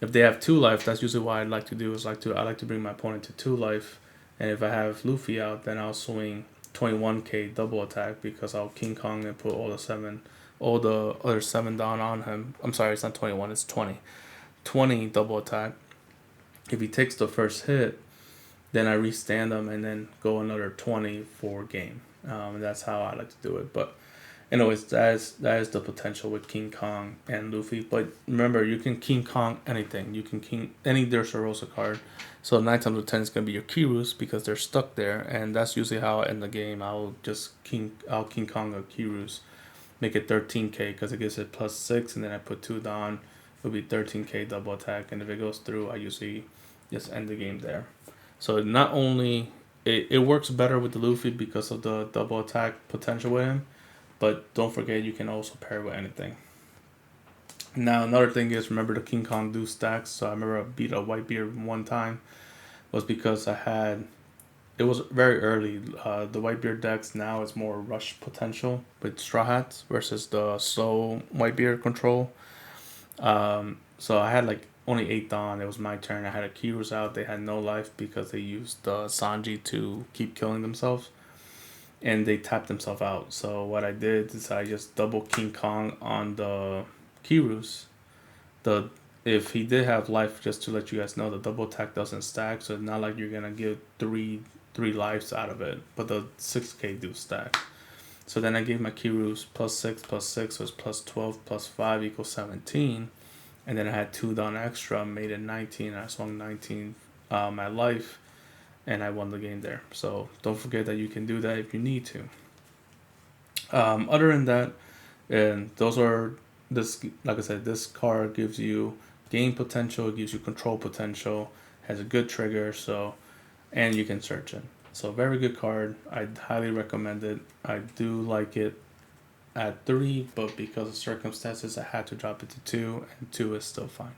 If they have 2 life, that's usually what I like to do. I like to bring my opponent to 2 life. And if I have Luffy out, then I'll swing 21k double attack because I'll King Kong and put all the other 7 down on him. I'm sorry, it's not 21, it's 20 double attack. If he takes the first hit, then I restand him and then go another 20 for game. That's how I like to do it. But anyways, that is the potential with King Kong and Luffy. But remember, you can King Kong anything. You can King any Dressrosa card. So 9 times out of 10 is going to be your Kyros because they're stuck there. And that's usually how I end the game. I'll King Kong or Kyros. Make it 13k because it gives it plus 6. And then I put 2 down. It'll be 13k double attack. And if it goes through, I usually just end the game there. So not only it works better with the Luffy because of the double attack potential with him, but don't forget you can also pair with anything. Now another thing is, remember the King Kong do stacks. So I remember I beat a Whitebeard one time was because it was very early. The Whitebeard decks now is more rush potential with Straw Hats versus the slow Whitebeard control. So I had like only 8 Dawn. It was my turn. I had a Kyros out. They had no life because they used the Sanji to keep killing themselves. and they tapped themselves out. So what I did is I just double King Kong on the Kyros. The If he did have life, just to let you guys know, the double attack doesn't stack, so it's not like you're gonna get three lives out of it, but the 6k do stack. So then I gave my Kyros +6 +6 was +12 +5 equals 17, and then I had 2 down extra, made it 19, and I swung 19 my life, and I won the game there. So don't forget that you can do that if you need to. Other than that, and those are this, like I said, this card gives you game potential, it gives you control potential, has a good trigger, so, and you can search it. So very good card. I'd highly recommend it. I do like it at 3, but because of circumstances, I had to drop it to 2, and 2 is still fine.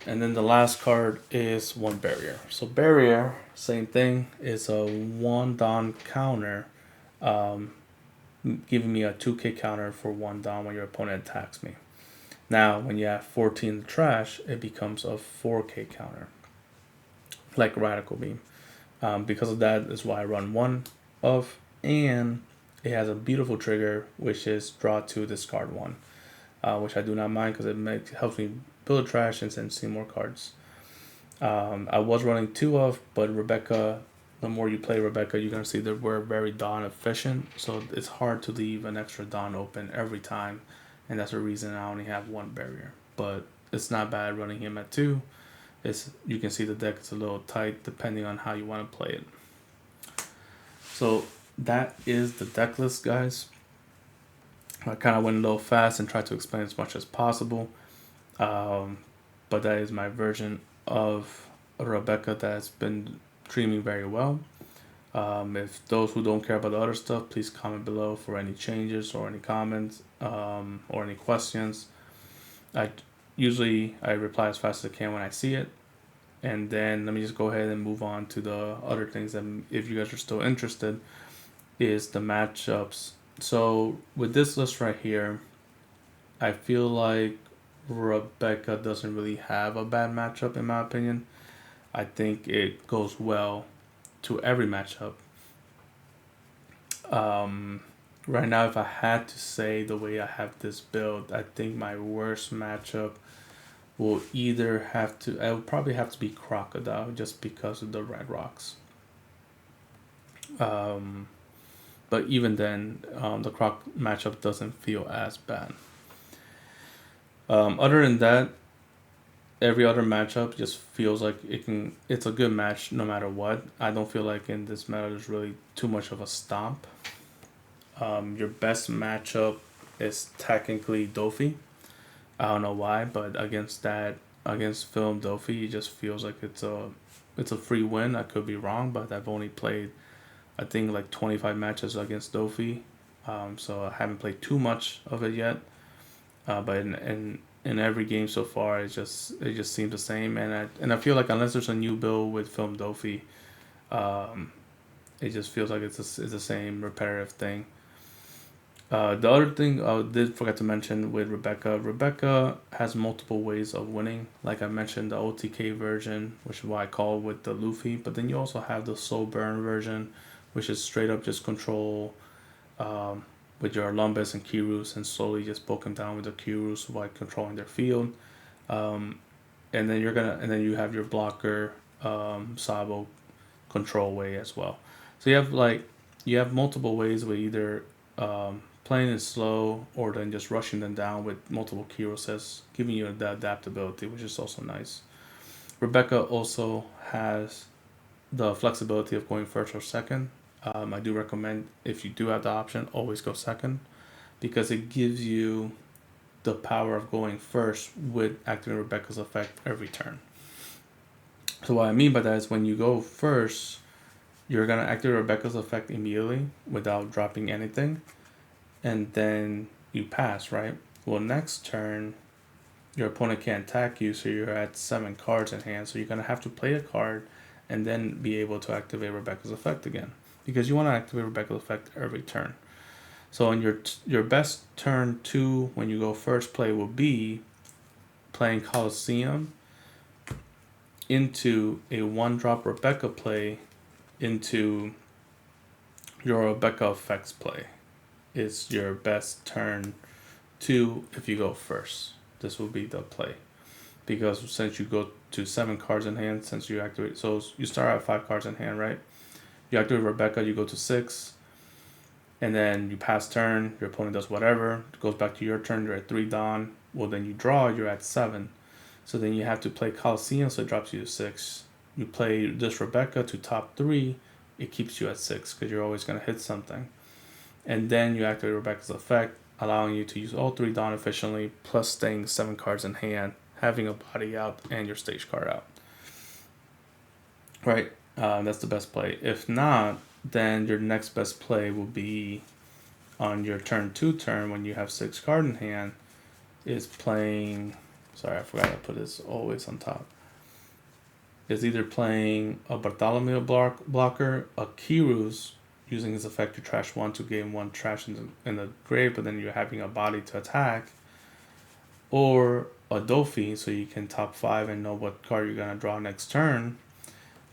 And then the last card is 1 barrier. So barrier, same thing, is a 1 down counter, giving me a 2k counter for 1 down when your opponent attacks me. Now, when you have 14 in the trash, it becomes a 4k counter, like Radical Beam. Because of that is why I run 1 of, and it has a beautiful trigger, which is draw 2, discard 1, which I do not mind because it helps me build trash and then see more cards. I was running 2 of, but Rebecca, the more you play Rebecca, you're going to see that we're very Dawn efficient, so it's hard to leave an extra Dawn open every time, and that's the reason I only have 1 barrier. But it's not bad running him at 2. You can see the deck is a little tight depending on how you want to play it. So that is the deck list, guys. I kind of went a little fast and tried to explain as much as possible, but that is my version of Rebecca that's been streaming very well. If those who don't care about the other stuff, please comment below for any changes or any comments or any questions. I reply as fast as I can when I see it. And then let me just go ahead and move on to the other things that, if you guys are still interested, is the matchups. So with this list right here, I feel like Rebecca doesn't really have a bad matchup in my opinion. I think it goes well to every matchup. Right now, if I had to say the way I have this build, I think my worst matchup will I would probably have to be Crocodile, just because of the red rocks. But even then, the Croc matchup doesn't feel as bad. Other than that, every other matchup just feels like it's a good match no matter what. I don't feel like in this meta there's really too much of a stomp. Your best matchup is technically Dofi. I don't know why, but against Film Dofi, it just feels like it's a free win. I could be wrong, but I've only played, I think, like 25 matches against Dofi, so I haven't played too much of it yet. But in every game so far, it just seems the same, and I feel like unless there's a new build with Film Dofi, it just feels like it's the same repetitive thing. The other thing I did forget to mention with Rebecca has multiple ways of winning. Like I mentioned, the OTK version, which is what I call with the Luffy, but then you also have the Soul Burn version, which is straight up just control with your Orlumbus and Kyros, and slowly just poke them down with the Kyros while controlling their field. And then you have your blocker Sabo control way as well. So you have multiple ways with either playing it slow or then just rushing them down with multiple Kyroses, giving you the adaptability, which is also nice. Rebecca also has the flexibility of going first or second. I do recommend, if you do have the option, always go second, because it gives you the power of going first with activating Rebecca's effect every turn. So what I mean by that is when you go first, you're going to activate Rebecca's effect immediately without dropping anything, and then you pass, right? Well, next turn, your opponent can't attack you, so you're at 7 cards in hand, so you're going to have to play a card and then be able to activate Rebecca's effect again, because you want to activate Rebecca's effect every turn. So in your best turn 2 when you go first play will be playing Colosseum into a 1-drop Rebecca play into your Rebecca effects play is your best turn 2 if you go first. This will be the play. Because since you go to 7 cards in hand, since you activate, so you start at 5 cards in hand, right? You activate Rebecca, you go to 6, and then you pass turn, your opponent does whatever, it goes back to your turn, you're at 3 Dawn. Well, then you draw, you're at 7. So then you have to play Coliseum, so it drops you to 6. You play this Rebecca to top 3, it keeps you at 6 because you're always going to hit something. And then you activate Rebecca's effect, allowing you to use all 3 Dawn efficiently, plus staying 7 cards in hand, having a body out, and your stage card out. Right? That's the best play. If not, then your next best play will be on your turn 2 turn when you have 6 cards in hand, is playing. Sorry, I forgot to put this always on top. Is either playing a Bartholomew blocker, a Kyros, using his effect to trash 1 to gain 1 trash in the grave, but then you're having a body to attack, or a Dofi, so you can top 5 and know what card you're going to draw next turn.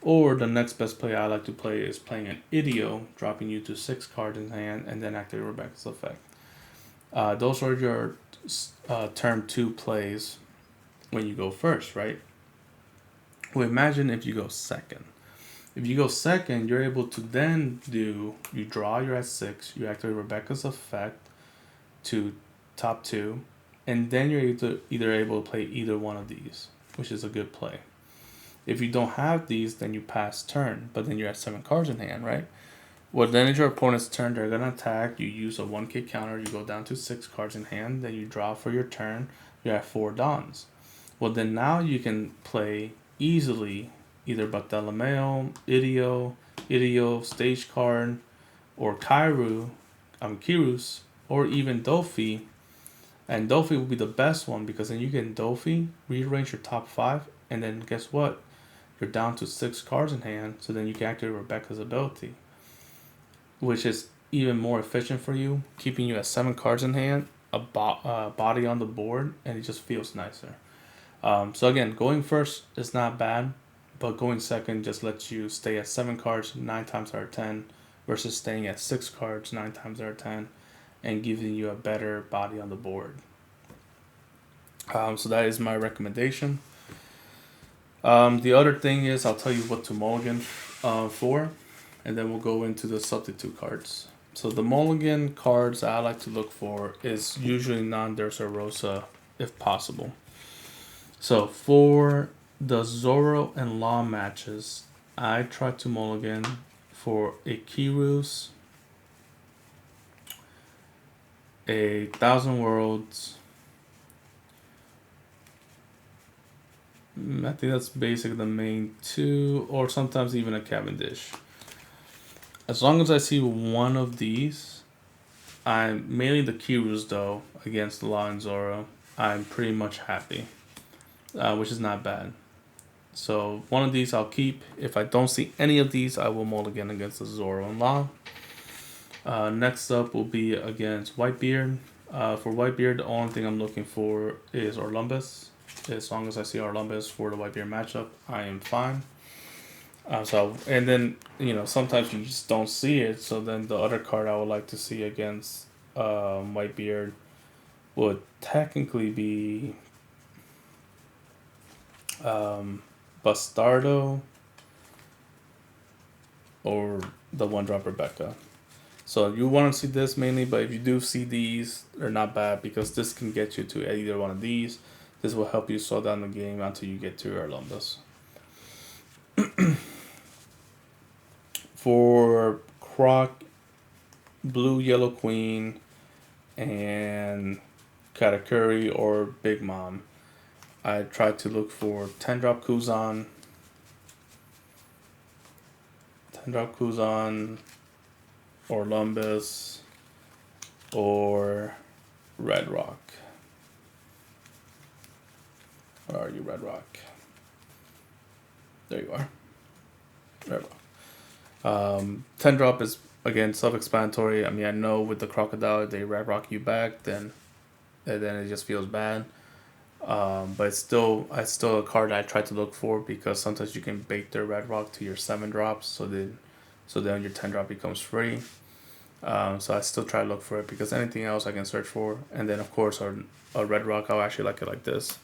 Or the next best play I like to play is playing an Idio, dropping you to 6 cards in hand, and then activate Rebecca's effect. Those are your turn 2 plays when you go first, right? Well, imagine if you go second. If you go second, you're able to then you draw, you're at 6, you activate Rebecca's effect to top 2, and then you're either able to play either one of these, which is a good play. If you don't have these, then you pass turn, but then you're at 7 cards in hand, right? Well, then it's your opponent's turn, they're going to attack, you use a 1k counter, you go down to 6 cards in hand, then you draw for your turn, you're at 4 Dawns. Well, then now you can play easily either Bartolomeo, Idio, Stage Card, or Kyros, or even Dofi. And Dofi will be the best one because then you can Dofi, rearrange your top 5, and then guess what? You're down to 6 cards in hand, so then you can activate Rebecca's ability, which is even more efficient for you, keeping you at 7 cards in hand, a body on the board, and it just feels nicer. So again, going first is not bad, but going second just lets you stay at 7 cards 9 times out of 10 versus staying at 6 cards 9 times out of 10 and giving you a better body on the board. So that is my recommendation. The other thing is I'll tell you what to mulligan for, and then we'll go into the substitute cards. So the mulligan cards I like to look for is usually non-Dressrosa if possible. So for the Zoro and Law matches, I try to mulligan for a Kyros, a Thousand Worlds. I think that's basically the main 2, or sometimes even a Cavendish. As long as I see one of these, I'm mainly the Kyros though against Law and Zoro, I'm pretty much happy, which is not bad. So one of these I'll keep. If I don't see any of these, I will mulligan against the Zoro and Law. Next up will be against Whitebeard. For Whitebeard, the only thing I'm looking for is Orlumbus. As long as I see Orlumbus for the Whitebeard matchup, I am fine. And then, sometimes you just don't see it. So then the other card I would like to see against Whitebeard would technically be Bastardo or the one drop Rebecca. So you want to see this mainly, but if you do see these, they're not bad because this can get you to either one of these. This will help you slow down the game until you get to Orlumbus. For Croc, Blue Yellow Queen, and Katakuri or Big Mom, I try to look for 10-drop Kuzan, Orlumbus, or Red Rock. Where are you, Red Rock? There you are. Red Rock. 10-drop is, again, self-explanatory. I mean, I know with the Crocodile, they Red Rock you back, then it just feels bad. But it's still a card I try to look for because sometimes you can bait their Red Rock to your 7 drops, so then So then your 10 drop becomes free. So I still try to look for it because anything else I can search for. And then of course a red rock, I'll actually like it like this.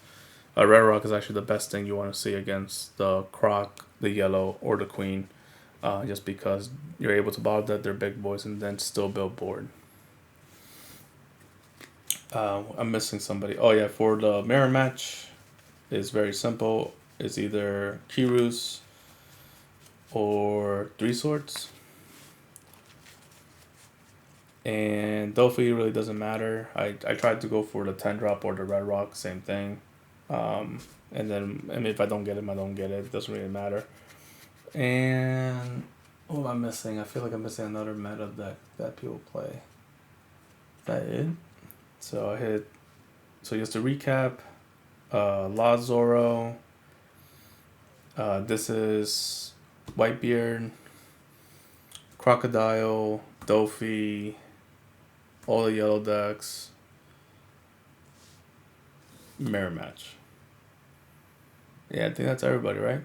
A red rock is actually the best thing you want to see against the croc, the yellow, or the queen. Just because you're able to bottle that they're big boys and then still build board. I'm missing somebody. Oh yeah, for the mirror match, it's very simple. It's either Kyros or Three Swords. And Dofi really doesn't matter. I tried to go for the 10 drop or the red rock, same thing. And then if I don't get him, I don't get it. It doesn't really matter. And what am I missing? I feel like I'm missing another meta deck that people play. Is that it? So I hit. So just to recap, La Zoro. This is Whitebeard, Crocodile, Dofi, all the yellow decks, mirror match. Yeah, I think that's everybody, right?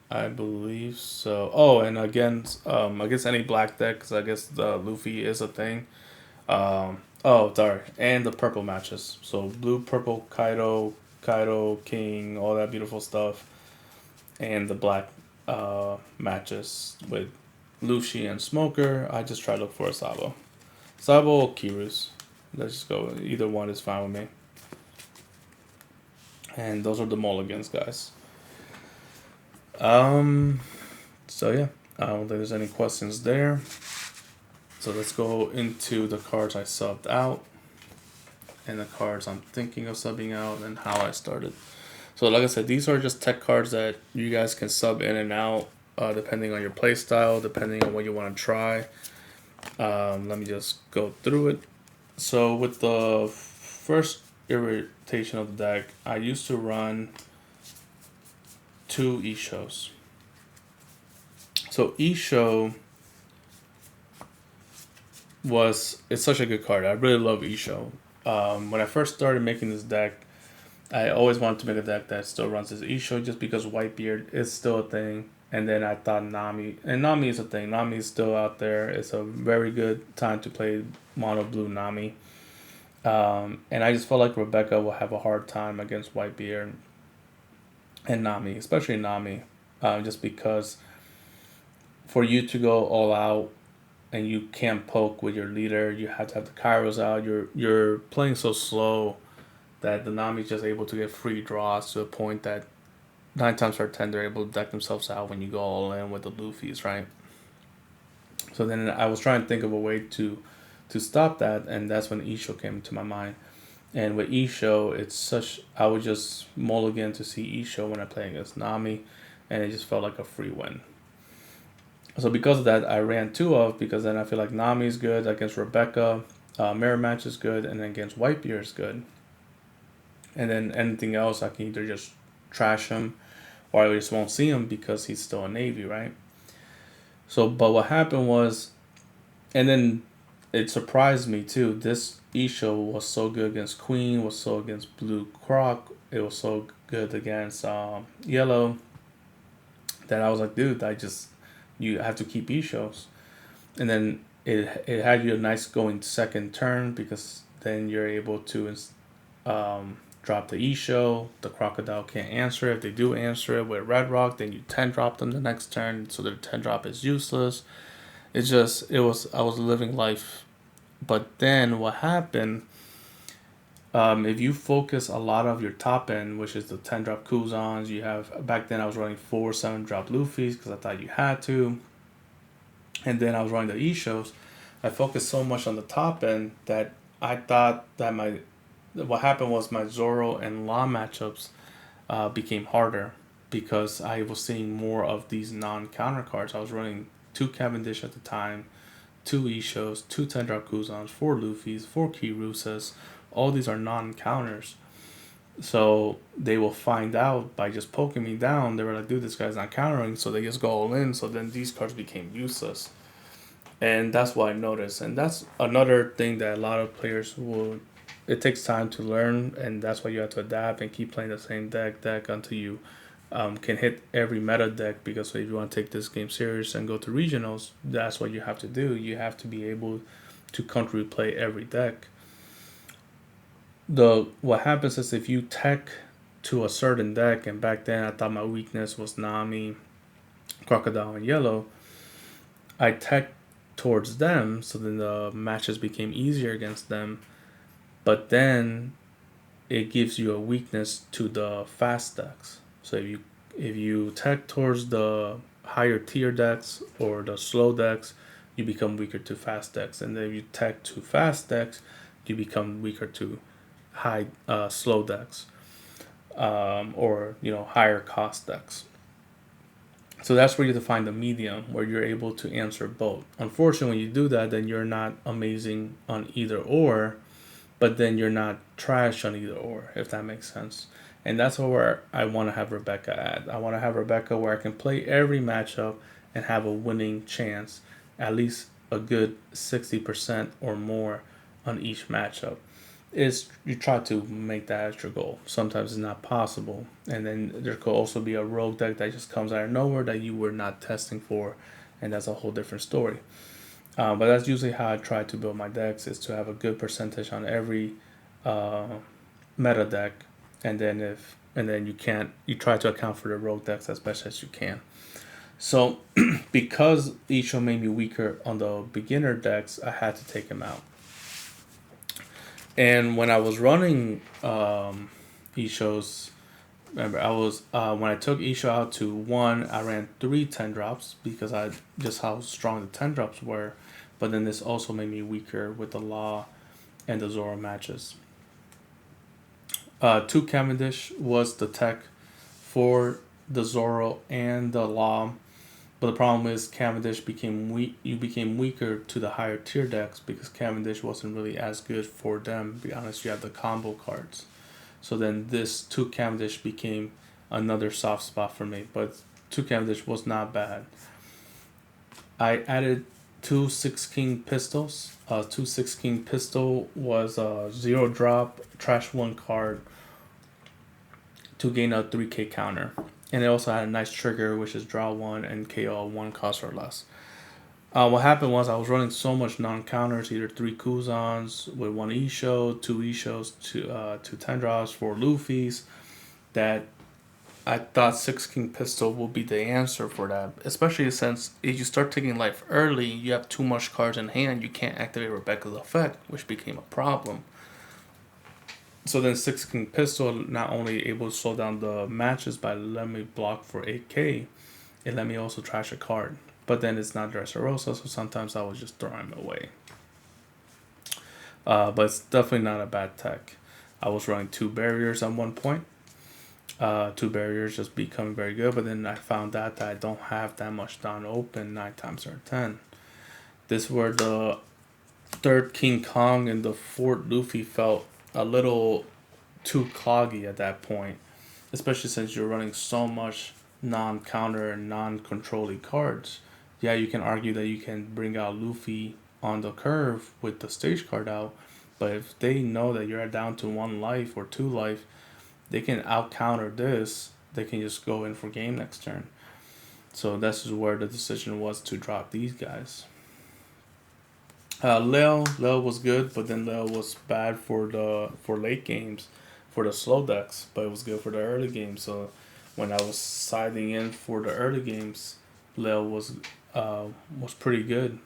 I believe so. Oh, and again, I guess any black deck, because I guess the Luffy is a thing. Oh, sorry, and the purple matches. So blue, purple, Kaido, King, all that beautiful stuff, and the black matches with Luffy and Smoker. I just try to look for a Sabo. Sabo or Kyros. Let's just go. Either one is fine with me. And those are the mulligans, guys. So yeah, I don't think there's any questions there. So let's go into the cards I subbed out and the cards I'm thinking of subbing out and how I started. So like I said, these are just tech cards that you guys can sub in and out depending on your play style, depending on what you want to try. Let me just go through it. So with the first irritation of the deck, I used to run 2 E-Shows. So E-Show it's such a good card. I really love E-Show. When I first started making this deck, I always wanted to make a deck that still runs this E-Show just because Whitebeard is still a thing. And then I thought Nami, and Nami is a thing. Nami is still out there. It's a very good time to play mono blue Nami. And I just felt like Rebecca will have a hard time against Whitebeard and Nami, especially Nami, just because for you to go all out and you can't poke with your leader, you have to have the Kyros out. You're playing so slow that the Nami's just able to get free draws to a point that 9 times out of 10 they're able to deck themselves out when you go all in with the Luffy's, right? So then I was trying to think of a way to stop that, and that's when E-Show came to my mind. And with E-Show, I would just mulligan to see E-Show when I play against Nami, and it just felt like a free win. So because of that, I ran 2 of, because then I feel like Nami is good against Rebecca, Mirror Match is good, and then against Whitebeard is good. And then anything else, I can either just trash him, or I just won't see him because he's still a Navy, right? So, but what happened was, and then it surprised me too. This E-Show was so good against Queen, was so against Blue Croc, it was so good against Yellow, that I was like, dude, you have to keep E-Shows. And then it had you a nice going second turn, because then you're able to drop the E-Show. The Crocodile can't answer it. If they do answer it with Red Rock, then you 10 drop them the next turn, so their 10 drop is useless. I was living life. But then what happened, if you focus a lot of your top end, which is the 10 drop Kuzans, you have, back then I was running 4 7 drop Luffy's because I thought you had to. And then I was running the E-Shows. I focused so much on the top end that I thought that what happened was my Zoro and Law matchups became harder, because I was seeing more of these non-counter cards. I was running 2 Cavendish at the time, 2 E-Shows, 2 10-drop Kuzans, 4 Luffy's, 4 Kirusas. All these are non-counters. So they will find out by just poking me down. They were like, dude, this guy's not countering. So they just go all in. So then these cards became useless. And that's what I noticed. And that's another thing that a lot of players it takes time to learn. And that's why you have to adapt and keep playing the same deck until you can hit every meta deck, because if you want to take this game serious and go to regionals, that's what you have to do. You have to be able to country play every deck. The What happens is, if you tech to a certain deck, and back then I thought my weakness was Nami, Crocodile, and Yellow, I tech towards them, so then the matches became easier against them. But then it gives you a weakness to the fast decks. So if you tech towards the higher tier decks or the slow decks, you become weaker to fast decks, and then if you tech to fast decks, you become weaker to high slow decks, or higher cost decks. So that's where you have to find the medium where you're able to answer both. Unfortunately, when you do that, then you're not amazing on either or, but then you're not trash on either or, if that makes sense. And that's where I want to have Rebecca at. I want to have Rebecca where I can play every matchup and have a winning chance, at least a good 60% or more on each matchup. Is you try to make that as your goal. Sometimes it's not possible, and then there could also be a rogue deck that just comes out of nowhere that you were not testing for, and that's a whole different story. But that's usually how I try to build my decks: is to have a good percentage on every uh, meta deck, and then you try to account for the rogue decks as best as you can. So because Isho made me weaker on the beginner decks, I had to take him out. And when I was running Ishos, remember I was when I took Isho out to 1, I ran 3 10 drops because I just how strong the 10 drops were. But then this also made me weaker with the Law and the Zoro matches. 2 Cavendish was the tech for the Zoro and the Law. But the problem is Cavendish became weak. You became weaker to the higher tier decks because Cavendish wasn't really as good for them. To be honest, you have the combo cards. So then this 2 Cavendish became another soft spot for me. But 2 Cavendish was not bad. I added 2 6 King pistols. 2 6 King pistol was a 0 drop, trash 1 card to gain a 3k counter. And it also had a nice trigger, which is draw 1 and KO 1 cost or less. What happened was I was running so much non-counters, either 3 Kuzans with 1 Isho, 2 Ishos, 2 10 drops, 4 Luffy's, that I thought 6 King Pistol will be the answer for that. Especially since if you start taking life early, you have too much cards in hand, you can't activate Rebecca's effect, which became a problem. So then 6 King Pistol not only able to slow down the matches by letting me block for 8k, it let me also trash a card. But then it's not Dressrosa, so sometimes I was just throwing them away. But it's definitely not a bad tech. I was running 2 barriers at one point. 2 barriers just becoming very good, but then I found out that I don't have that much down open 9 times out of 10. This where the 3rd King Kong and the 4th Luffy felt a little too cloggy at that point, especially since you're running so much non-counter and non-controlling cards. Yeah, you can argue that you can bring out Luffy on the curve with the stage card out, but if they know that you're down to 1 life or 2 life, they can out counter this. They can just go in for game next turn. So this is where the decision was to drop these guys. Leo was good, but then Leo was bad for late games, for the slow decks, but it was good for the early games. So when I was siding in for the early games, Leo was pretty good.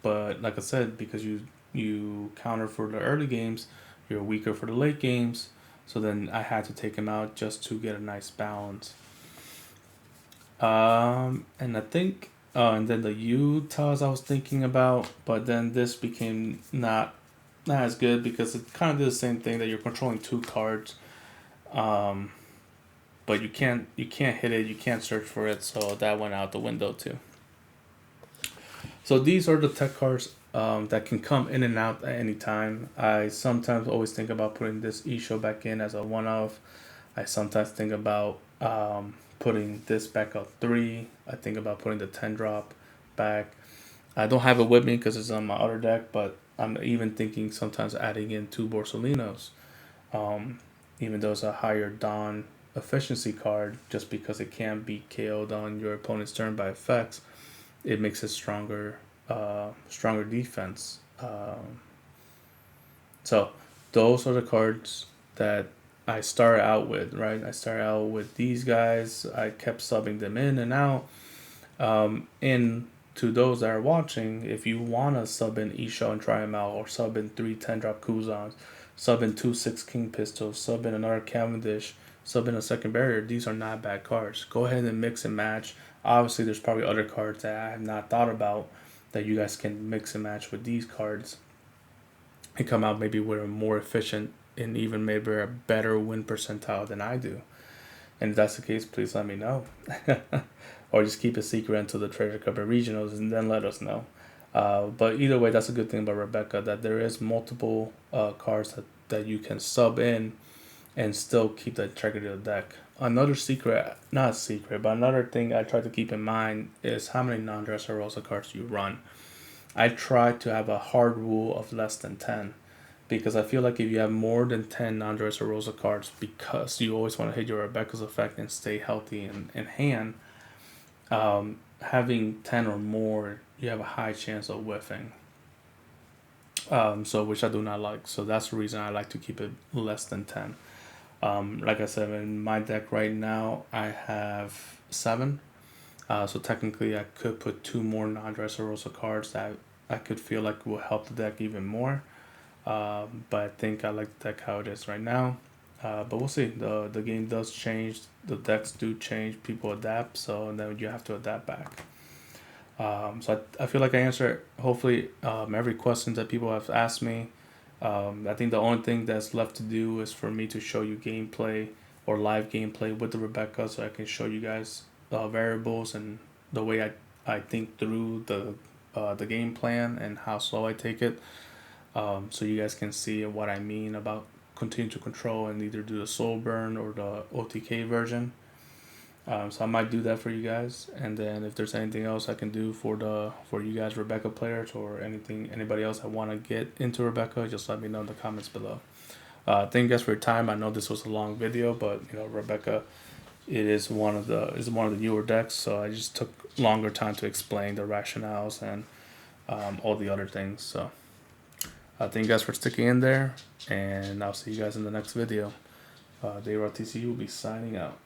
But like I said, because you counter for the early games, you're weaker for the late games. So then I had to take him out just to get a nice balance. And I think, and then the Utahs I was thinking about, but then this became not as good because it kind of did the same thing that you're controlling 2 cards, but you can't hit it, you can't search for it, so that went out the window too. So these are the tech cards that can come in and out at any time. I sometimes always think about putting this Isho back in as a one-off. I sometimes think about putting this back up 3. I think about putting the 10 drop back. I don't have it with me because it's on my other deck, but I'm even thinking sometimes adding in 2 Borsalinos. Even though it's a higher Dawn efficiency card just because it can't be KO'd on your opponent's turn by effects. It makes it stronger defense. So those are the cards that I started out with, right? I started out with these guys. I kept subbing them in and out. And to those that are watching, if you want to sub in Isho and try them out, or sub in 3 10-drop Kuzans, sub in 2 6 King Pistols, sub in another Cavendish, sub in a second barrier, these are not bad cards. Go ahead and mix and match. Obviously, there's probably other cards that I have not thought about that you guys can mix and match with these cards and come out maybe with a more efficient and even maybe a better win percentile than I do. And if that's the case, please let me know. Or just keep a secret until the Treasure Cup and Regionals and then let us know. But either way, that's a good thing about Rebecca, that there is multiple cards that you can sub in and still keep the integrity of the deck. Another secret, not a secret, but another thing I try to keep in mind is how many non-Dressrosa cards you run. I try to have a hard rule of less than 10. Because I feel like if you have more than 10 non-Dressrosa cards, because you always want to hit your Rebecca's effect and stay healthy in hand, having 10 or more, you have a high chance of whiffing. So which I do not like. So that's the reason I like to keep it less than 10. Like I said, in my deck right now, I have 7. So technically, I could put 2 more non-Dressrosa cards that I could feel like will help the deck even more. But I think I like the deck how it is right now. But we'll see. The game does change. The decks do change. People adapt. So then you have to adapt back. So I feel like I answered hopefully every question that people have asked me. I think the only thing that's left to do is for me to show you gameplay or live gameplay with the Rebecca, so I can show you guys variables and the way I think through the game plan and how slow I take it. So you guys can see what I mean about continue to control and either do the soul burn or the OTK version. So I might do that for you guys, and then if there's anything else I can do for you guys Rebecca players or anybody else that want to get into Rebecca, just let me know in the comments below. Thank you guys for your time. I know this was a long video, but Rebecca, it is one of the newer decks, so I just took longer time to explain the rationales and all the other things. So thank you guys for sticking in there, and I'll see you guys in the next video. DayRaw TCU will be signing out.